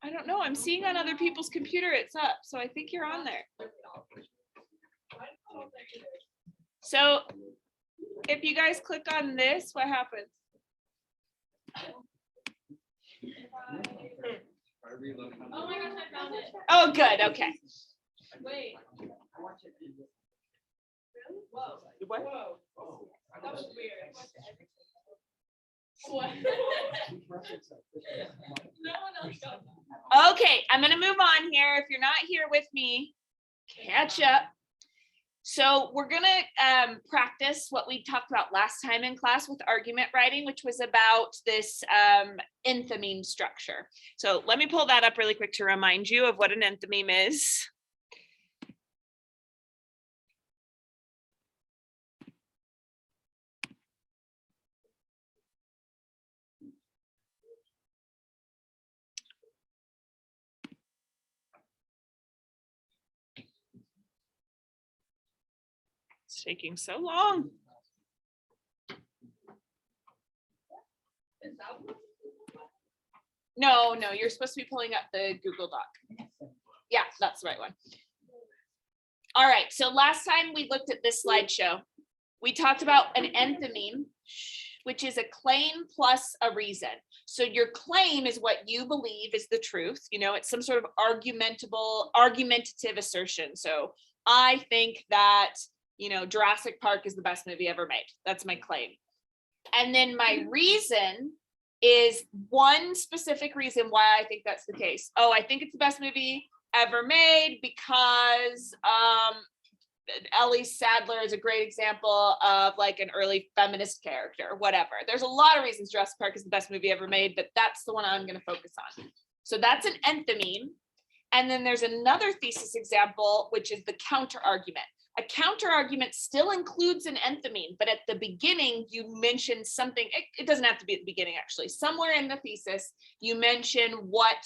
I don't know. I'm seeing on other people's computer it's up. So I think you're on there. So if you guys click on this, what happens? Oh my gosh, I found it. Oh, good. Okay. Wait. Whoa. What? Whoa. That was weird. What? No one else got that. Okay, I'm gonna move on here. If you're not here with me, catch up. So we're gonna practice what we talked about last time in class with argument writing, which was about this enthymeme structure. So let me pull that up really quick to remind you of what an enthymeme is. It's taking so long. No, you're supposed to be pulling up the Google Doc. Yeah, that's the right one. All right, so last time we looked at this slideshow, we talked about an enthymeme, which is a claim plus a reason. So your claim is what you believe is the truth. You know, it's some sort of argumentative assertion. So I think that, you know, Jurassic Park is the best movie ever made. That's my claim. And then my reason is one specific reason why I think that's the case. Oh, I think it's the best movie ever made because Ellie Sadler is a great example of like an early feminist character, whatever. There's a lot of reasons Jurassic Park is the best movie ever made, but that's the one I'm going to focus on. So that's an enthymeme. And then there's another thesis example, which is the counter argument. A counter argument still includes an enthymeme, but at the beginning you mention something. It doesn't have to be at the beginning, actually. Somewhere in the thesis, you mention what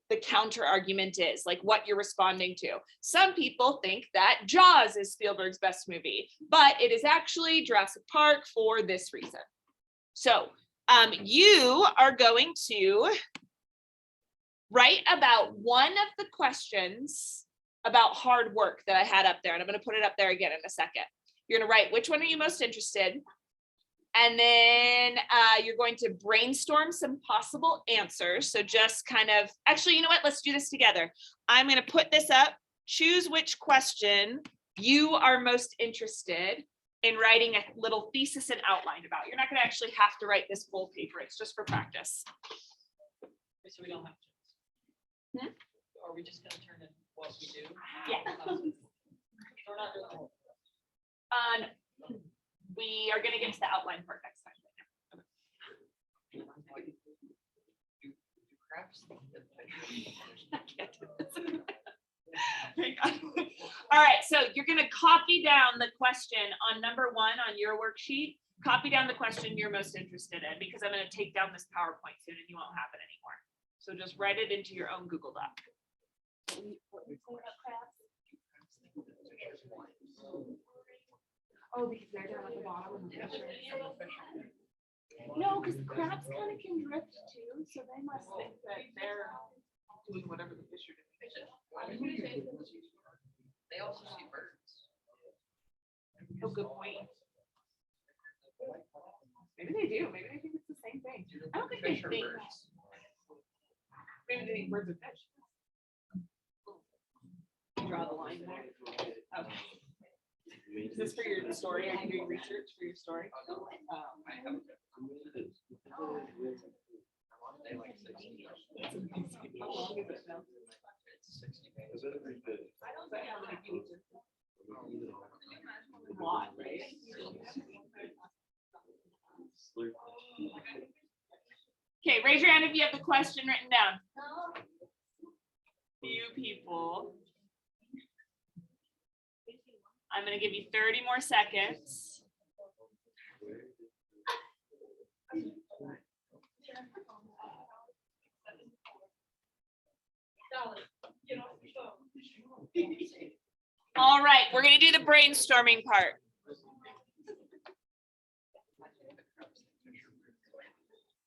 the counter argument is, like what you're responding to. Some people think that Jaws is Spielberg's best movie, but it is actually Jurassic Park for this reason. So you are going to write about one of the questions about hard work that I had up there, and I'm going to put it up there again in a second. You're going to write which one are you most interested in, and then you're going to brainstorm some possible answers. So just kind of, actually, you know what? Let's do this together. I'm going to put this up. Choose which question you are most interested in writing a little thesis and outline about. You're not going to actually have to write this full paper. It's just for practice. So we don't have to. Are we just gonna turn in what we do? Yeah. We're not doing the whole. We are going to get to the outline part next time. All right, so you're going to copy down the question on number 1 on your worksheet. Copy down the question you're most interested in, because I'm going to take down this PowerPoint soon and you won't have it anymore. So just write it into your own Google Doc. Oh, because they're down at the bottom of the picture. No, because crabs kind of can drift too, so they must think that they're doing whatever the fish are doing. They also see birds. Oh, good point. Maybe they do. Maybe they think it's the same thing. I don't think they Fish are think. birds. Maybe they think birds are fish. Draw the line there. Okay. Is this for your story? Are you doing research for your story? They like 60. How long is it now? It's 60 days. Is that how many pages? A lot, right? Okay, raise your hand if you have the question written down. Few people. I'm going to give you 30 more seconds. All right, we're going to do the brainstorming part.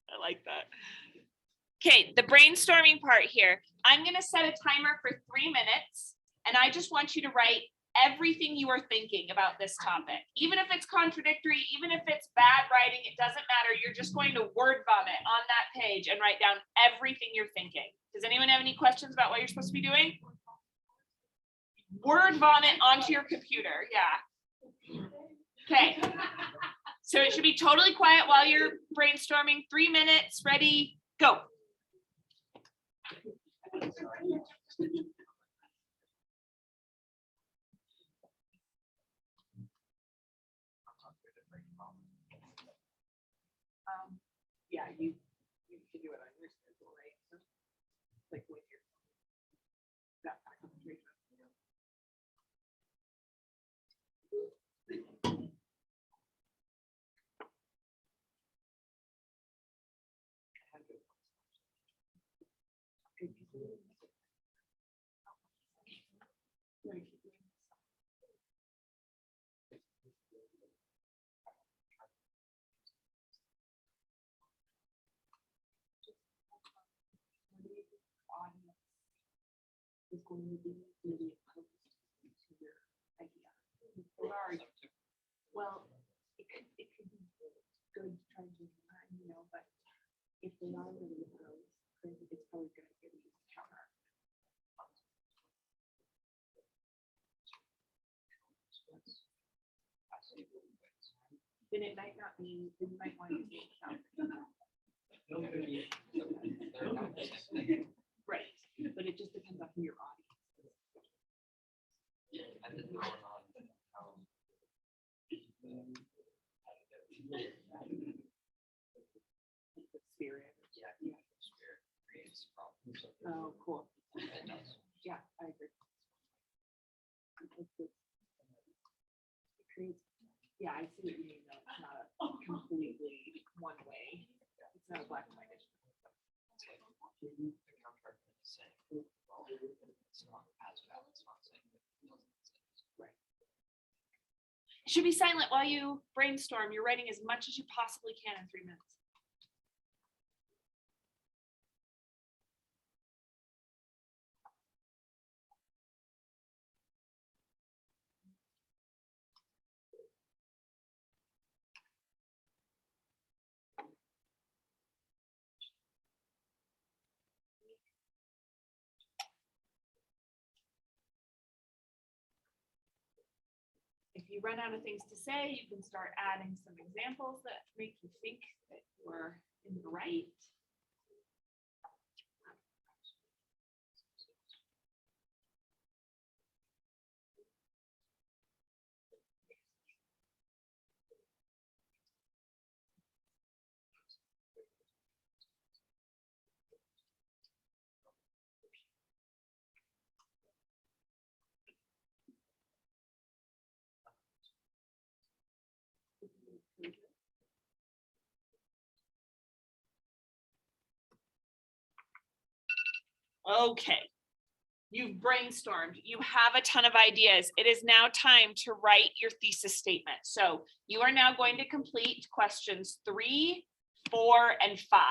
I like that. Okay, the brainstorming part here. I'm going to set a timer for 3 minutes, and I just want you to write everything you are thinking about this topic. Even if it's contradictory, even if it's bad writing, it doesn't matter. You're just going to word vomit on that page and write down everything you're thinking. Does anyone have any questions about what you're supposed to be doing? Word vomit onto your computer, yeah. Okay. So it should be totally quiet while you're brainstorming. 3 minutes, ready, go. Yeah, you can do it on your schedule, right? So, like when you're that kind of concentration. going to be really opposed to your idea. They are, well, it could be good to try to do that, you know, but if they are really opposed, then it's probably good to give you a counter. Then it might not be, then you might want to do something. Right, but it just depends on who your audience is. I didn't know on how. The spirit. Yeah, spirit creates problems. Oh, cool. It does. Yeah, I agree. It creates, yeah, I see what you mean, though. It's not a completely one way. It's not a black and white issue. The counterargument is saying, well, it's not as valid, it's not saying that it doesn't exist. Right. You should be silent while you brainstorm. You're writing as much as you possibly can in 3 minutes. If you run out of things to say, you can start adding some examples that make you think that you're in the right. Okay. You've brainstormed. You have a ton of ideas. It is now time to write your thesis statement. So you are now going to complete questions 3, 4, and 5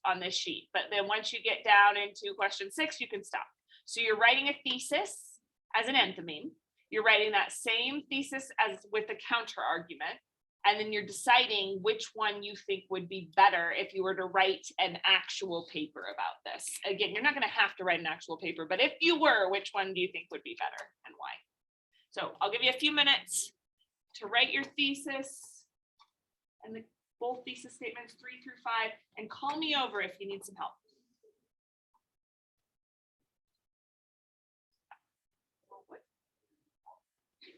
on this sheet. But then once you get down into question 6, you can stop. So you're writing a thesis as an enthymeme. You're writing that same thesis as with a counter argument. And then you're deciding which one you think would be better if you were to write an actual paper about this. Again, you're not going to have to write an actual paper, but if you were, which one do you think would be better and why? So I'll give you a few minutes to write your thesis and the both thesis statements 3 through 5, and call me over if you need some help.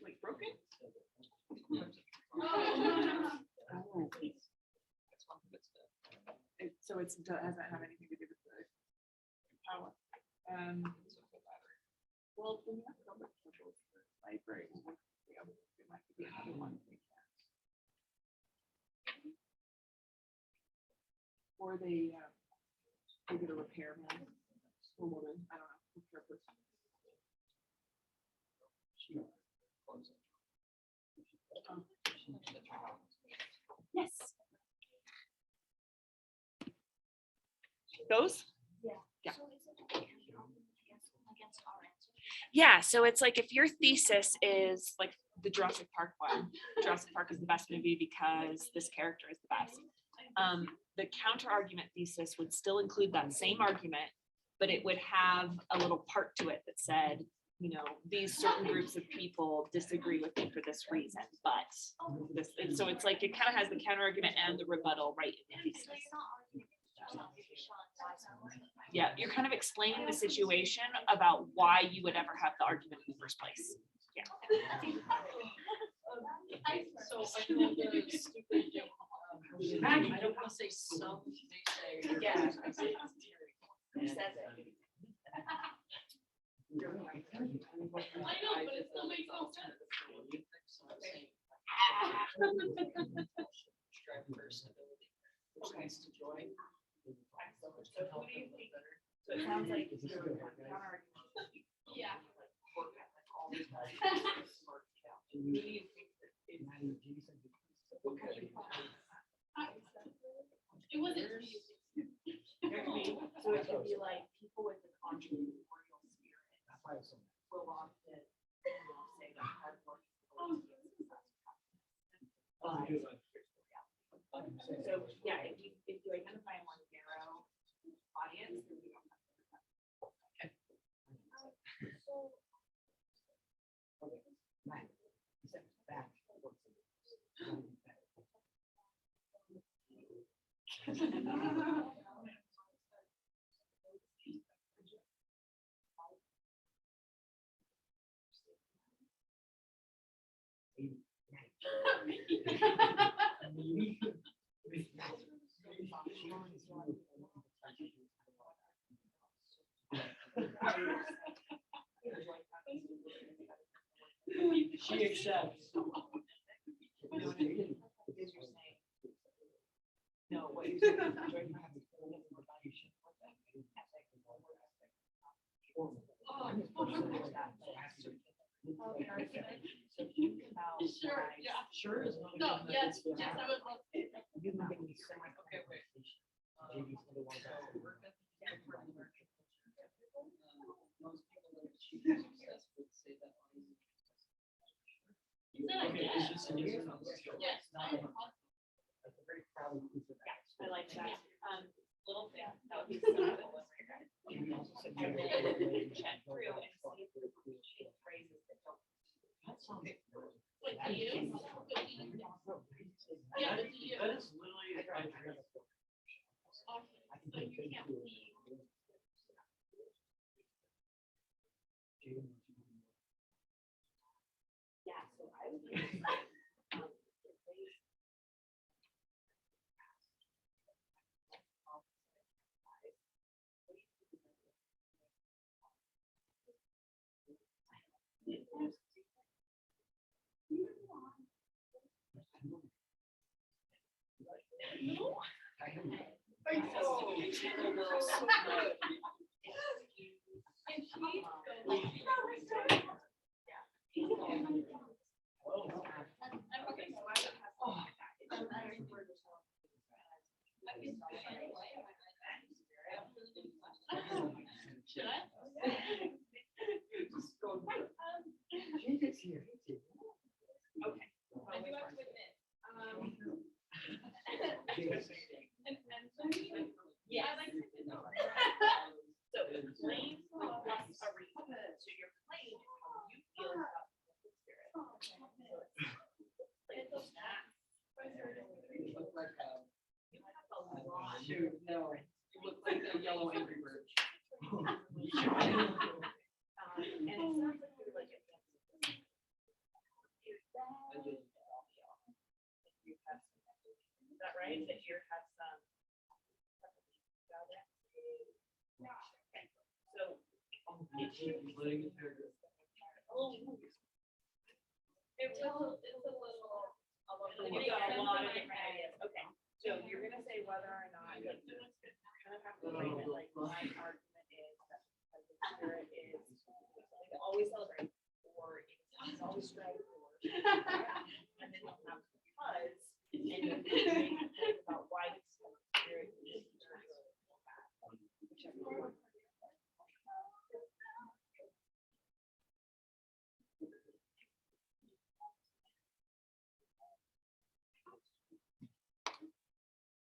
Wait, broken? So it doesn't have anything to do with the power. Well, when you have public trouble, the library will work with you. There might be another one they can't. Or they get a repairman or woman, I don't know, repair person. Yes. Those? Yeah. Yeah, so it's like if your thesis is like the Jurassic Park one, Jurassic Park is the best movie because this character is the best. The counter argument thesis would still include that same argument, but it would have a little part to it that said, you know, these certain groups of people disagree with me for this reason, but this, and so it's like it kind of has the counter argument and the rebuttal right in the thesis. Yeah, you're kind of explaining the situation about why you would ever have the argument in the first place. Yeah. So I know the stupid joke. I don't want to say some, they say. Yeah. I say it's Terry. Who says it? I know, but it still makes no sense. Strive for stability, which leads to joy. So who do you think? So it sounds like it's your counter. Yeah. Who do you think that is? It wasn't. So it could be like people with the entrepreneurial spirit. She accepts. No, what you're saying is Sure, yeah. Sure is. No, yes, yes, I would love to. Okay, wait. Most people that achieve success would say that. Okay, is this an ear? Yes. I like that. Little thing, that would be so cool. I really check through and see if there's phrases that don't. Like you? Yeah, but you. That is literally. So you can't be. Yeah, so I would. Should I? Okay. I do have to admit, Yeah. I like. So plain plus a reason. So your plain is how you feel about the spirit. You look like a. You have a lot. Shoot, no, you look like a yellow angry bird. And it sounds like you're like a. Is that right? That you have some. So. If you. Oh. It's a little. You've got a lot of different ideas. Okay, so you're gonna say whether or not, like, you kind of have to frame it, like, my argument is that because the spirit is something to always celebrate, or it's always strive for. And then you'll have because, and you can think about why the spirit is good or bad. Whichever one.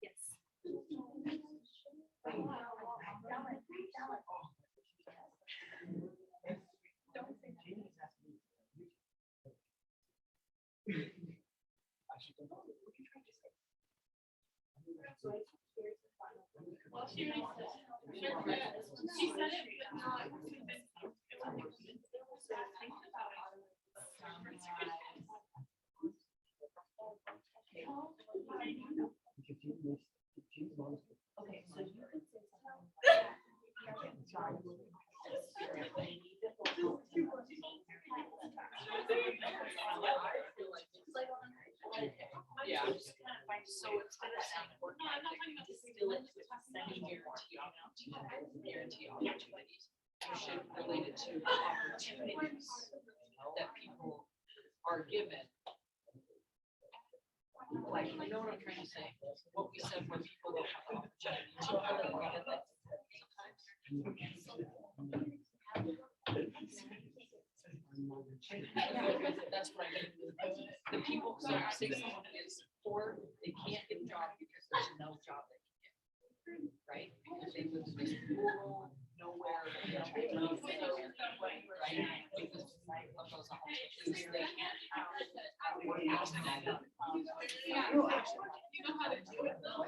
Yes. Well, she said it, but not. Okay, so you could say something Yeah. So instead of saying organic, distill it to guarantee opportunities. You should relate it to opportunities that people are given. Like, you know what I'm trying to say? What we said when people don't have the opportunity to get that That's what I mean. The people, so say someone is poor, they can't get a job because there's no job they can get. Right? Because they live in this rural, nowhere. Right? Because of those opportunities, they can't have work. You know how to do it though.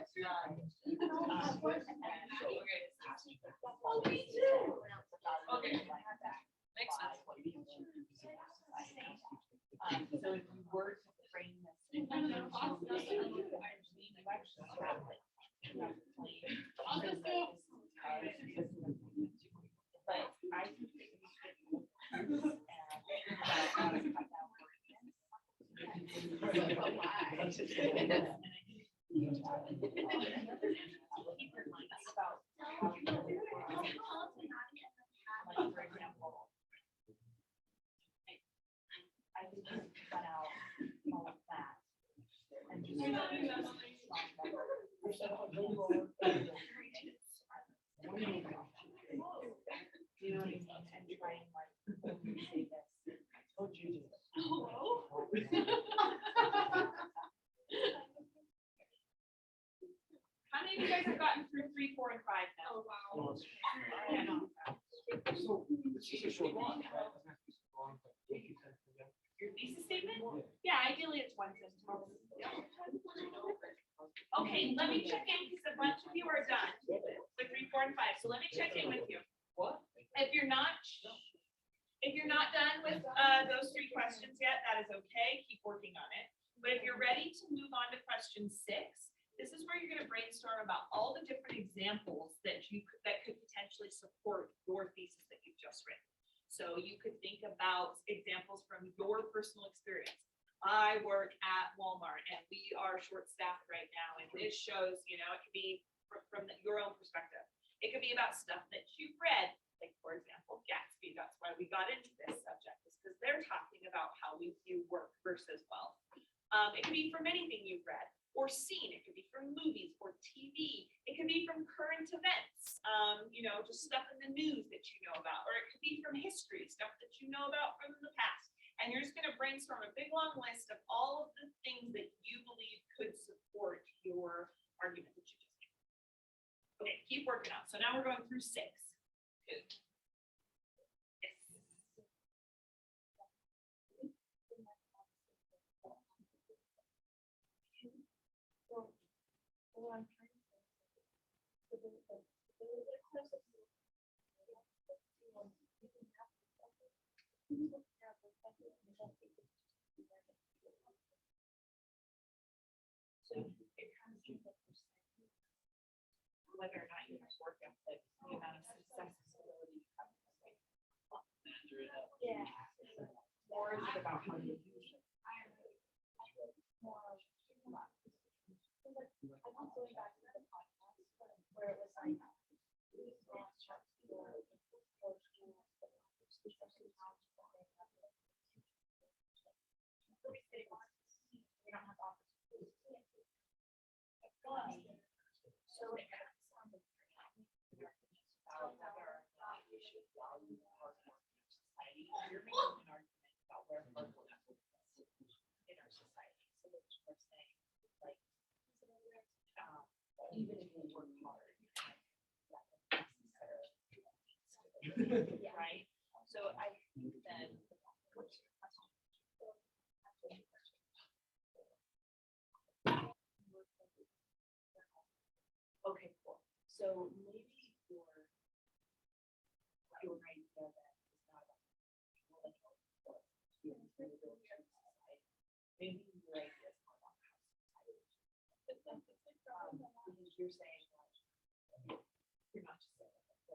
About how you do it. Like, for example, I think you can cut out all of that. And just. You know what I mean? And try and like, say this. Oh, Jesus. How many of you guys have gotten through 3, 4, and 5 now? So this is a short one. Your thesis statement? Yeah, ideally it's 1 sentence. Okay, let me check in because a bunch of you are done with 3, 4, and 5. So let me check in with you. What? If you're not done with those 3 questions yet, that is okay. Keep working on it. But if you're ready to move on to question 6, this is where you're going to brainstorm about all the different examples that could potentially support your thesis that you've just written. So you could think about examples from your personal experience. I work at Walmart and we are short-staffed right now, and this shows, it could be from your own perspective. It could be about stuff that you've read, like for example, Gatsby. That's why we got into this subject, is because they're talking about how we view work versus wealth. It could be from anything you've read or seen. It could be from movies or TV. It could be from current events, just stuff in the news that you know about, or it could be from history, stuff that you know about from the past. And you're just going to brainstorm a big long list of all of the things that you believe could support your argument that you just made. Okay, keep working on. So now we're going through 6. Good. Yes. So it kind of seems like whether or not you have work ethic, the amount of success ability you have. Yeah. Or is it about how you use it? I was going back to the podcast where it was like so it kind of sounded about whether or not we should value hard work in our society. You're making an argument about where hard work is in our society. So that you're saying, like, even if you work hard, right? So I think then, what's your question? Okay, cool. So maybe your idea that is not about maybe your idea is more about how society because you're saying like you're not just saying that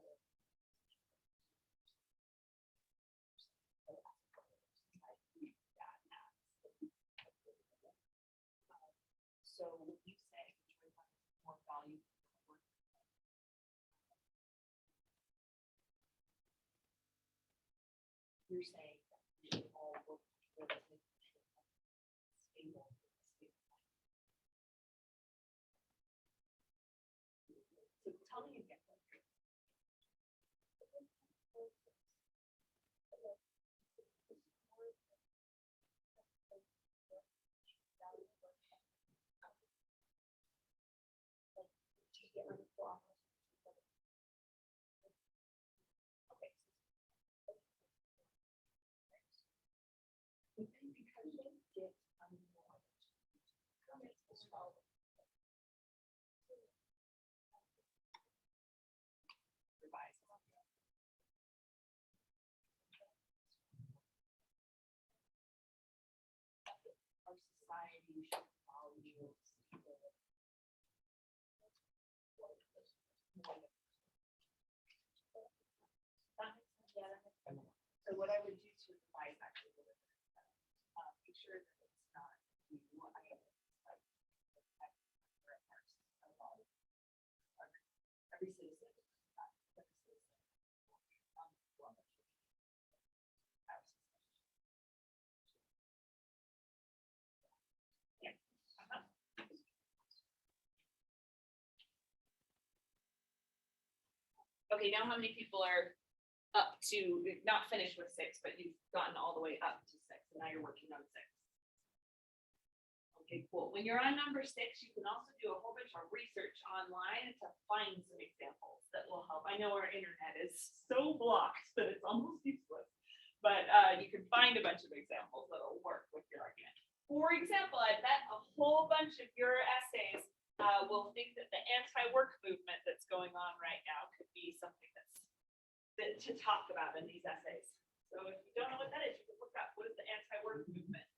so when you say more value for work, you're saying that we should all work towards making sure that it's stable. So tell me again. Our society should value so what I would do to revise actually make sure that it's not Okay, now how many people are up to, not finished with 6, but you've gotten all the way up to 6, and now you're working on 6? Okay, cool. When you're on number 6, you can also do a whole bunch of research online to find some examples that will help. I know our internet is so blocked that it's almost useless, but you can find a bunch of examples that'll work with your argument. For example, I bet a whole bunch of your essays will think that the anti-work movement that's going on right now could be something to talk about in these essays. So if you don't know what that is, you can look up what is the anti-work movement.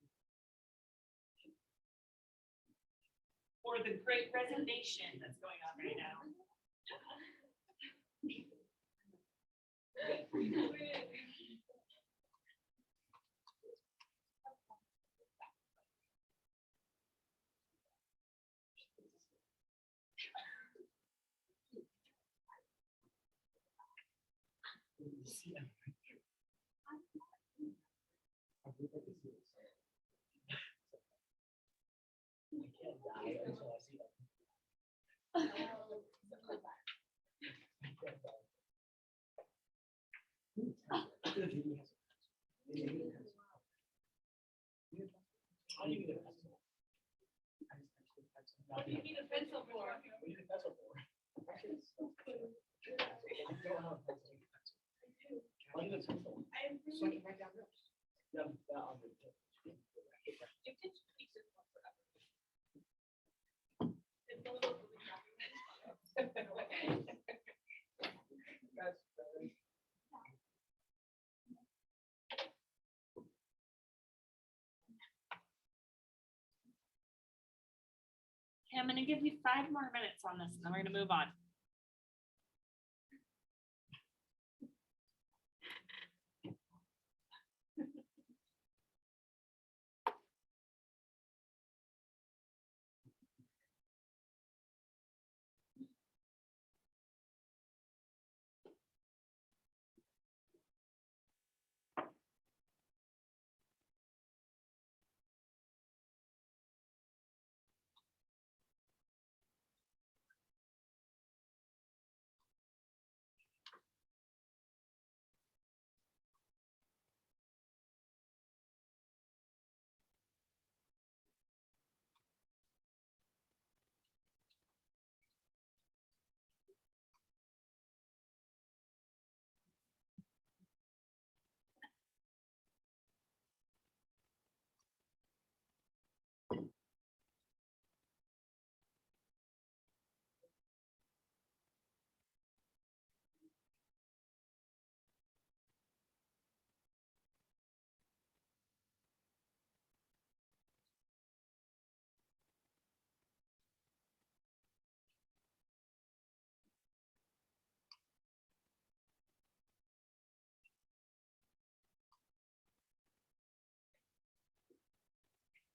Or the great resignation that's going on right now. What do you need a pencil for? Okay, I'm gonna give you 5 more minutes on this, and then we're gonna move on.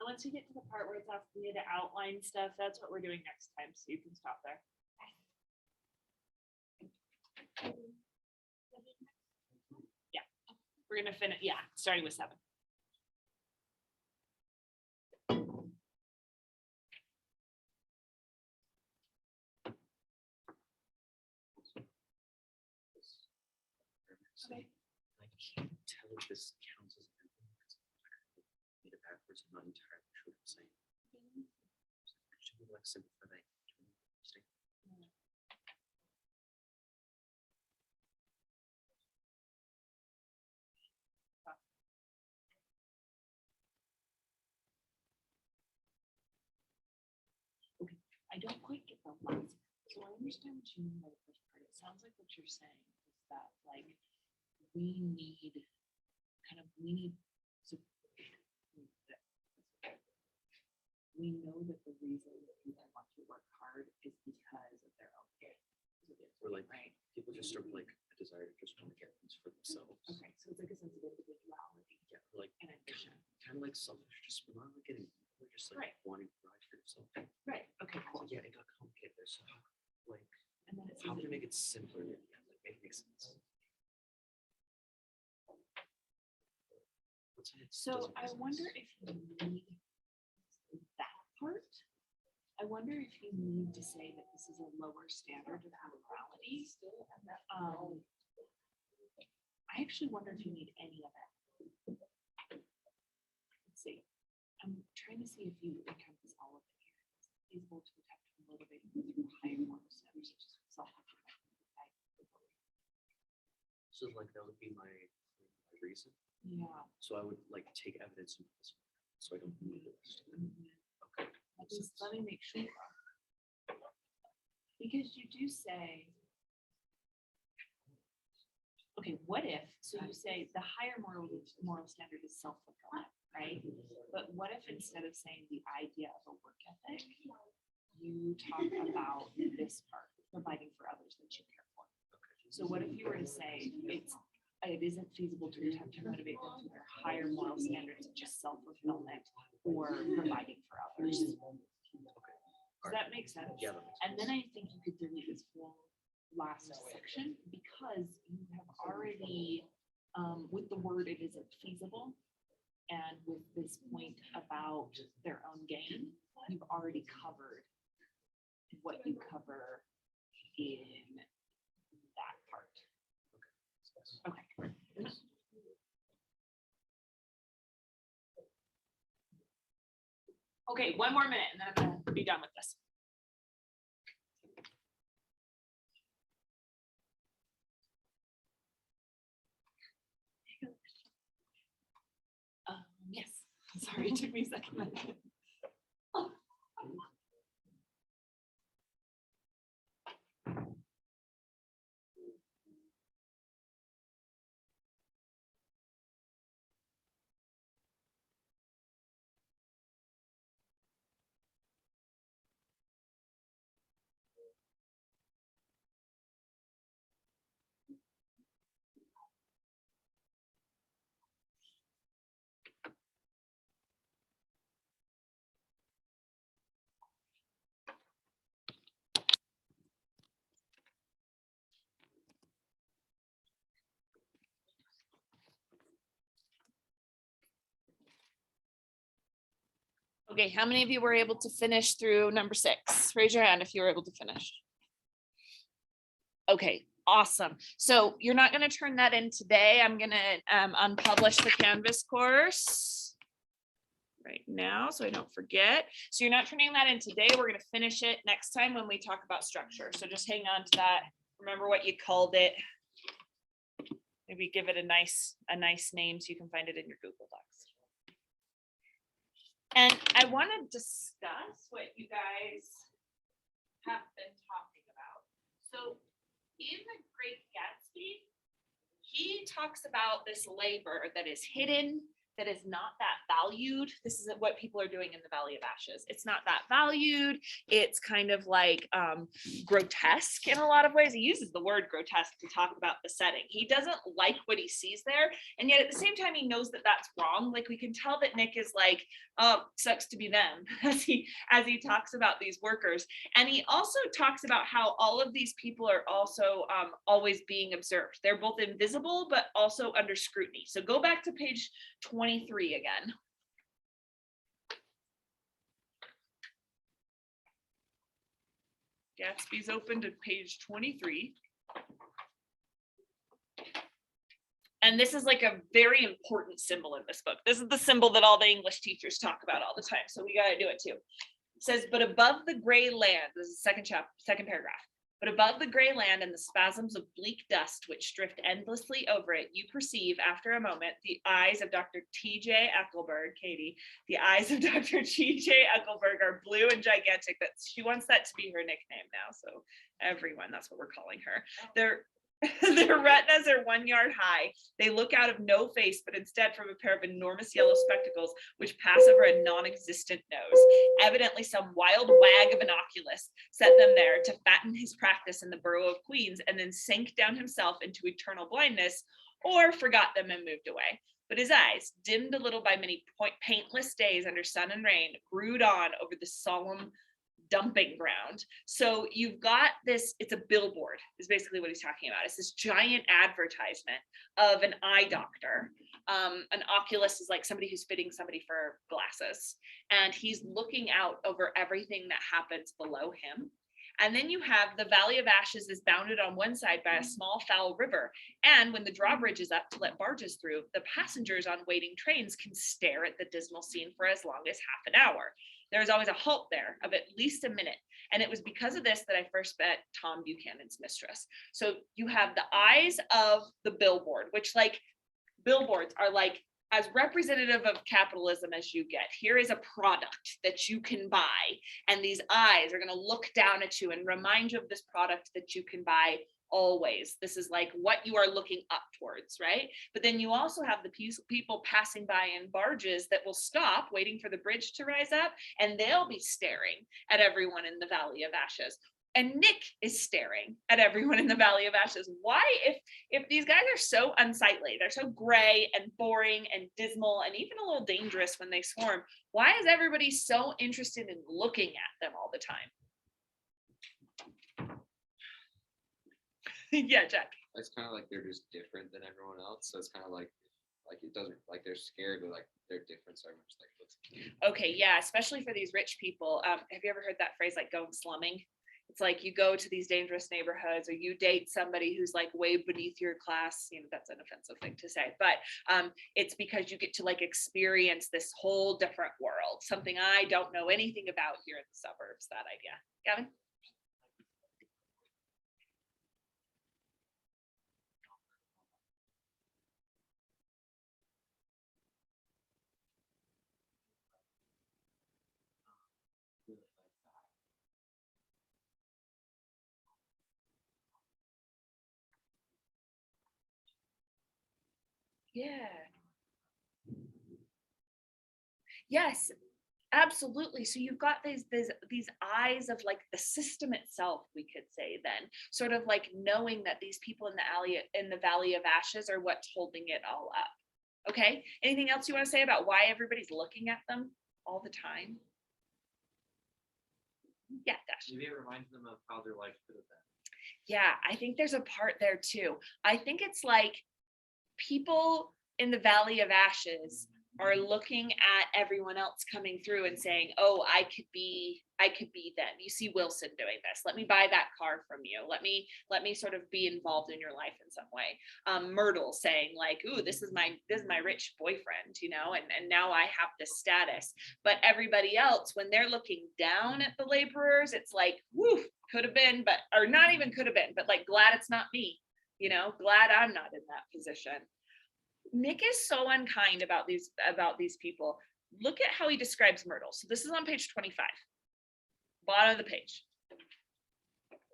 And once you get to the part where it's asking you to outline stuff, that's what we're doing next time, so you can stop there. Yeah, we're gonna finish, yeah, starting with 7. Okay. I can't tell if this counts as an input because I made it backwards. I'm not entirely sure what I'm saying. It should be like simple for that. Okay, I don't quite get the last, so I understand what you mean by the first part. It sounds like what you're saying is that like we need we know that the reason that people want to work hard is because of their own gain. Or like Right. people just sort of like a desire to just want to get things for themselves. Okay, so it's like a sense of individuality Yeah, or like and ambition. kind of like selfish, just we're not like getting, we're just like Right. wanting to provide for yourself. Right, okay, So cool. yeah, it got complicated there. So like, And then it how says can I make it simpler? Yeah, like make it make sense. What's it? so Doesn't make I sense. wonder if you need that part. I I wonder if you need to say that this is a lower standard of morality. I actually wonder if you need any of it. Let's see. I'm trying to see if you encompass all of it here. It's feasible to protect and motivate through higher moral standards such as self-respect. So like that would be my reason. Yeah. So I would like take evidence from this, so I don't need this. Okay. Let me make sure. Because you do say, okay, what if, so you say the higher moral standard is self-fulfillment, right? But what if instead of saying the idea of a work ethic, you talk about this part, providing for others that you care for? So what if you were to say it isn't feasible to attempt to motivate them to their higher moral standards, such as self-fulfillment or providing for others? Does that make sense? Yeah. That makes And then I think you could delete this whole last section because you have already, with the word it isn't feasible, and with this point about their own gain, you've already covered what you cover in that part. Okay. Okay, one more minute and then I'm gonna be done with this. Yes, sorry, it took me a second. Okay, how many of you were able to finish through number 6? Raise your hand if you were able to finish. Okay, awesome. So you're not going to turn that in today. I'm going to unpublish the Canvas course right now so I don't forget. So you're not turning that in today. We're going to finish it next time when we talk about structure. So just hang on to that. Remember what you called it. Maybe give it a nice name so you can find it in your Google Docs. And I want to discuss what you guys have been talking about. So in The Great Gatsby, he talks about this labor that is hidden, that is not that valued. This is what people are doing in the Valley of Ashes. It's not that valued. It's kind of like grotesque in a lot of ways. He uses the word grotesque to talk about the setting. He doesn't like what he sees there. And yet at the same time, he knows that that's wrong. Like we can tell that Nick is like, oh, sucks to be them as he talks about these workers. And he also talks about how all of these people are also always being observed. They're both invisible, but also under scrutiny. So go back to page 23 again. Gatsby's open to page 23. And this is like a very important symbol in this book. This is the symbol that all the English teachers talk about all the time. So we got to do it too. It says, but above the gray land, this is the second paragraph. But above the gray land and the spasms of bleak dust which drift endlessly over it, you perceive after a moment the eyes of Dr. T.J. Eckelberg, Katie, the eyes of Dr. T.J. Eckelberg are blue and gigantic. That she wants that to be her nickname now. So everyone, that's what we're calling her. Their retinas are 1 yard high. They look out of no face, but instead from a pair of enormous yellow spectacles, which pass over a non-existent nose. Evidently some wild wag of an oculist set them there to fatten his practice in the borough of Queens and then sank down himself into eternal blindness, or forgot them and moved away. But his eyes, dimmed a little by many paintless days under sun and rain, brood on over the solemn dumping ground. So you've got this, it's a billboard is basically what he's talking about. It's this giant advertisement of an eye doctor. An oculist is like somebody who's fitting somebody for glasses, and he's looking out over everything that happens below him. And then you have the Valley of Ashes is bounded on one side by a small foul river. And when the drawbridge is up to let barges through, the passengers on waiting trains can stare at the dismal scene for as long as half an hour. There is always a halt there of at least a minute. And it was because of this that I first met Tom Buchanan's mistress. So you have the eyes of the billboard, which like billboards are like as representative of capitalism as you get. Here is a product that you can buy, and these eyes are going to look down at you and remind you of this product that you can buy always. This is like what you are looking up towards, right? But then you also have the people passing by in barges that will stop waiting for the bridge to rise up, and they'll be staring at everyone in the Valley of Ashes. And Nick is staring at everyone in the Valley of Ashes. Why, if these guys are so unsightly, they're so gray and boring and dismal and even a little dangerous when they swarm, why is everybody so interested in looking at them all the time? Yeah, Jack. It's kind of like they're just different than everyone else. So it's kind of like it doesn't, like they're scared, but like they're different. So everyone's like, let's. Okay, yeah, especially for these rich people. Have you ever heard that phrase like going slumming? It's like you go to these dangerous neighborhoods, or you date somebody who's like way beneath your class. You know, that's an offensive thing to say, but it's because you get to like experience this whole different world, something I don't know anything about here in the suburbs. That idea. Gavin? Yeah. Yes, absolutely. So you've got these eyes of like the system itself, we could say then, sort of like knowing that these people in the Valley of Ashes are what's holding it all up. Okay. Anything else you want to say about why everybody's looking at them all the time? Yeah, Dash. Maybe it reminds them of how their life could have been. Yeah, I think there's a part there too. I think it's like people in the Valley of Ashes are looking at everyone else coming through and saying, oh, I could be them. You see Wilson doing this. Let me buy that car from you. Let me sort of be involved in your life in some way. Myrtle saying like, ooh, this is my rich boyfriend, you know, and now I have this status. But everybody else, when they're looking down at the laborers, it's like, woof, could have been, but, or not even could have been, but like, glad it's not me, you know, glad I'm not in that position. Nick is so unkind about these people. Look at how he describes Myrtle. So this is on page 25, bottom of the page.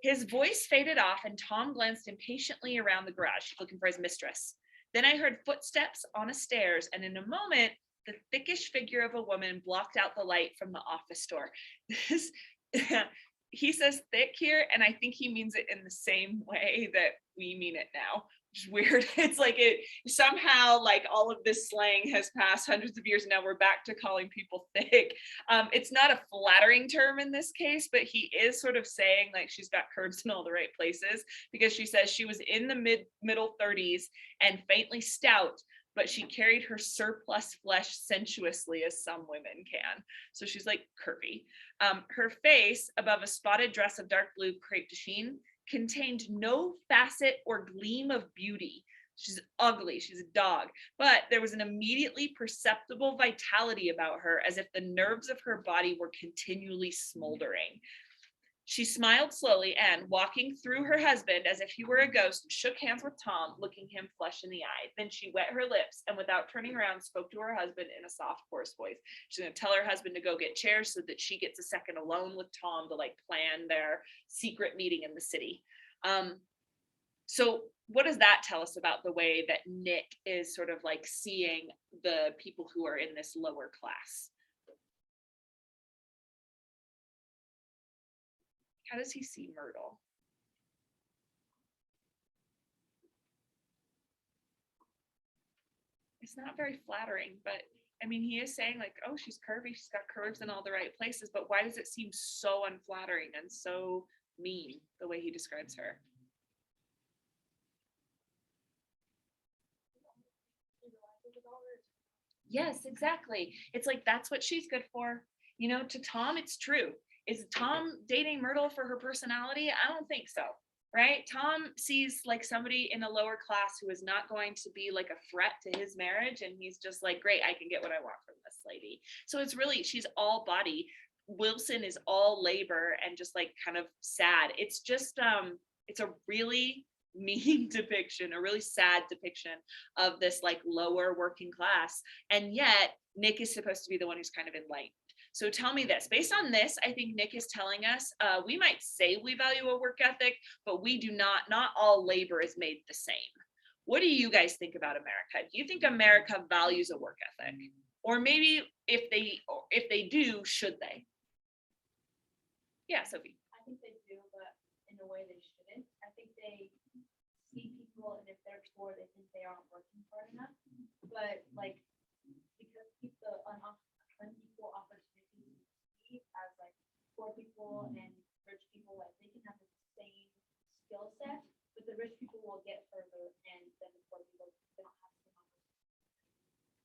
His voice faded off and Tom glanced impatiently around the garage, looking for his mistress. Then I heard footsteps on a stairs, and in a moment, the thickish figure of a woman blocked out the light from the office door. This, he says thick here, and I think he means it in the same way that we mean it now. Which is weird. It's like it somehow, like all of this slang has passed hundreds of years, and now we're back to calling people thick. It's not a flattering term in this case, but he is sort of saying like she's got curves in all the right places, because she says she was in the middle 30s and faintly stout, but she carried her surplus flesh sensuously as some women can. So she's like curvy. Her face, above a spotted dress of dark blue crepe de chine, contained no facet or gleam of beauty. She's ugly, she's a dog, but there was an immediately perceptible vitality about her, as if the nerves of her body were continually smoldering. She smiled slowly and, walking through her husband as if he were a ghost, shook hands with Tom, looking him flush in the eye. Then she wet her lips and, without turning around, spoke to her husband in a soft, hoarse voice. She's going to tell her husband to go get chairs so that she gets a second alone with Tom to like plan their secret meeting in the city. So what does that tell us about the way that Nick is sort of like seeing the people who are in this lower class? How does he see Myrtle? It's not very flattering, but I mean, he is saying like, oh, she's curvy, she's got curves in all the right places, but why does it seem so unflattering and so mean the way he describes her? Yes, exactly. It's like, that's what she's good for. You know, to Tom, it's true. Is Tom dating Myrtle for her personality? I don't think so. Right? Tom sees like somebody in a lower class who is not going to be like a threat to his marriage. And he's just like, great, I can get what I want from this lady. So it's really, she's all body. Wilson is all labor and just like kind of sad. It's just, it's a really mean depiction, a really sad depiction of this like lower working class. And yet Nick is supposed to be the one who's kind of enlightened. So tell me this, based on this, I think Nick is telling us, we might say we value a work ethic, but we do not all labor is made the same. What do you guys think about America? Do you think America values a work ethic? Or maybe if they do, should they? Yeah, Sophie. I think they do, but in a way they shouldn't. I think they see people, and if they're poor, they think they aren't working hard enough. But like, because people unequal opportunities as like poor people and rich people, like they can have the same skill set, but the rich people will get further, and then the poor people they don't have the same opportunity.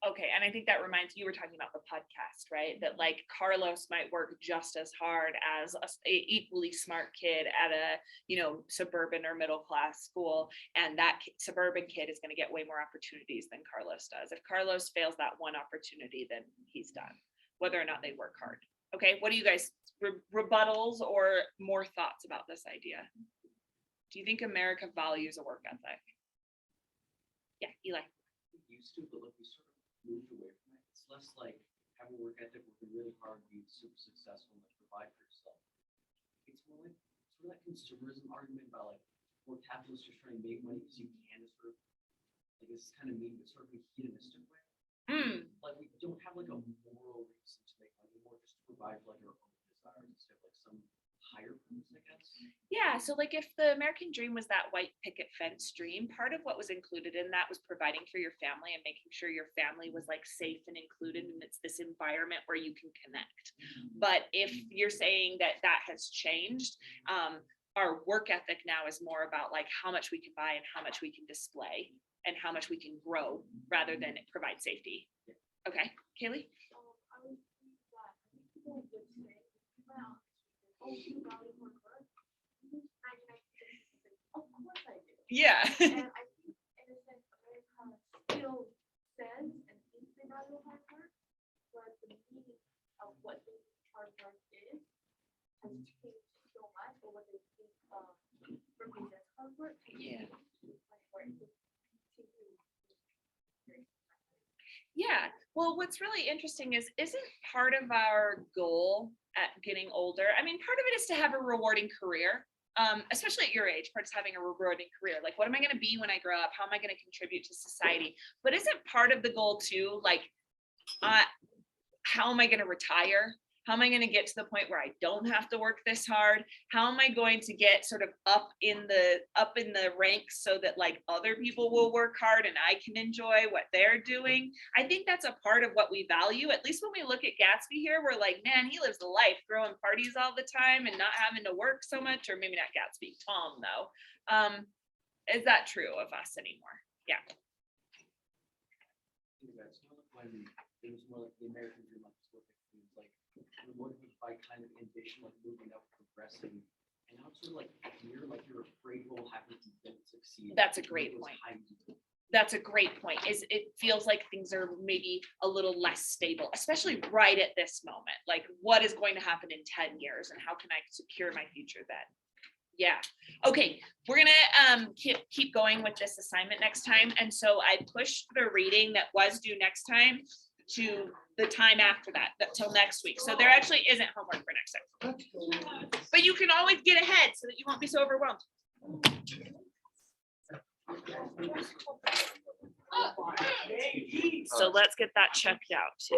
Okay, and I think that reminds you were talking about the podcast, right? That like Carlos might work just as hard as a equally smart kid at a, you know, suburban or middle class school, and that suburban kid is going to get way more opportunities than Carlos does. If Carlos fails that one opportunity, then he's done, whether or not they work hard. Okay, what do you guys, rebuttals or more thoughts about this idea? Do you think America values a work ethic? Yeah, Eli. Used to, but like we sort of moved away from it. It's less like have a work ethic, working really hard, be super successful, and like provide for yourself. It's more like sort of that consumerism argument about like more capitalists just trying to make money because you can, is sort of like it's kind of mean, but sort of a hedonistic way. Like we don't have like a moral reason to make money, more just to provide for like our own desires instead of like some higher purpose, I guess. Yeah, so like if the American dream was that white picket fence dream, part of what was included in that was providing for your family and making sure your family was like safe and included, and it's this environment where you can connect. But if you're saying that that has changed, our work ethic now is more about like how much we can buy and how much we can display and how much we can grow rather than provide safety. Okay, Kaylee? I would think that people would say, well, oh, you value hard work? Of course I do. Yeah. And I think in a sense, America still says and thinks they value hard work, but the meaning of what they think hard work is has changed so much, or what they think represents hard work. Yeah. Yeah. Yeah. Well, what's really interesting is, isn't part of our goal at getting older, I mean, part of it is to have a rewarding career, especially at your age, part is having a rewarding career. Like, what am I going to be when I grow up? How am I going to contribute to society? But isn't part of the goal too, like, how am I going to retire? How am I going to get to the point where I don't have to work this hard? How am I going to get sort of up in the ranks so that like other people will work hard and I can enjoy what they're doing? I think that's a part of what we value. At least when we look at Gatsby here, we're like, man, he lives the life, throwing parties all the time and not having to work so much. Or maybe not Gatsby, Tom though. Is that true of us anymore? Yeah. It's more like when it was more like the American dream, like what it seems like motivated by kind of ambition, like moving up, progressing, and now it's sort of like fear, like you're afraid what will happen if you don't succeed. That's a great point. That's a great point. Is it feels like things are maybe a little less stable, especially right at this moment. Like, what is going to happen in 10 years, and how can I secure my future then? Yeah. Okay, we're gonna keep going with this assignment next time. And so I pushed the reading that was due next time to the time after that till next week. So there actually isn't homework for next time. But you can always get ahead so that you won't be so overwhelmed. So let's get that checked out too.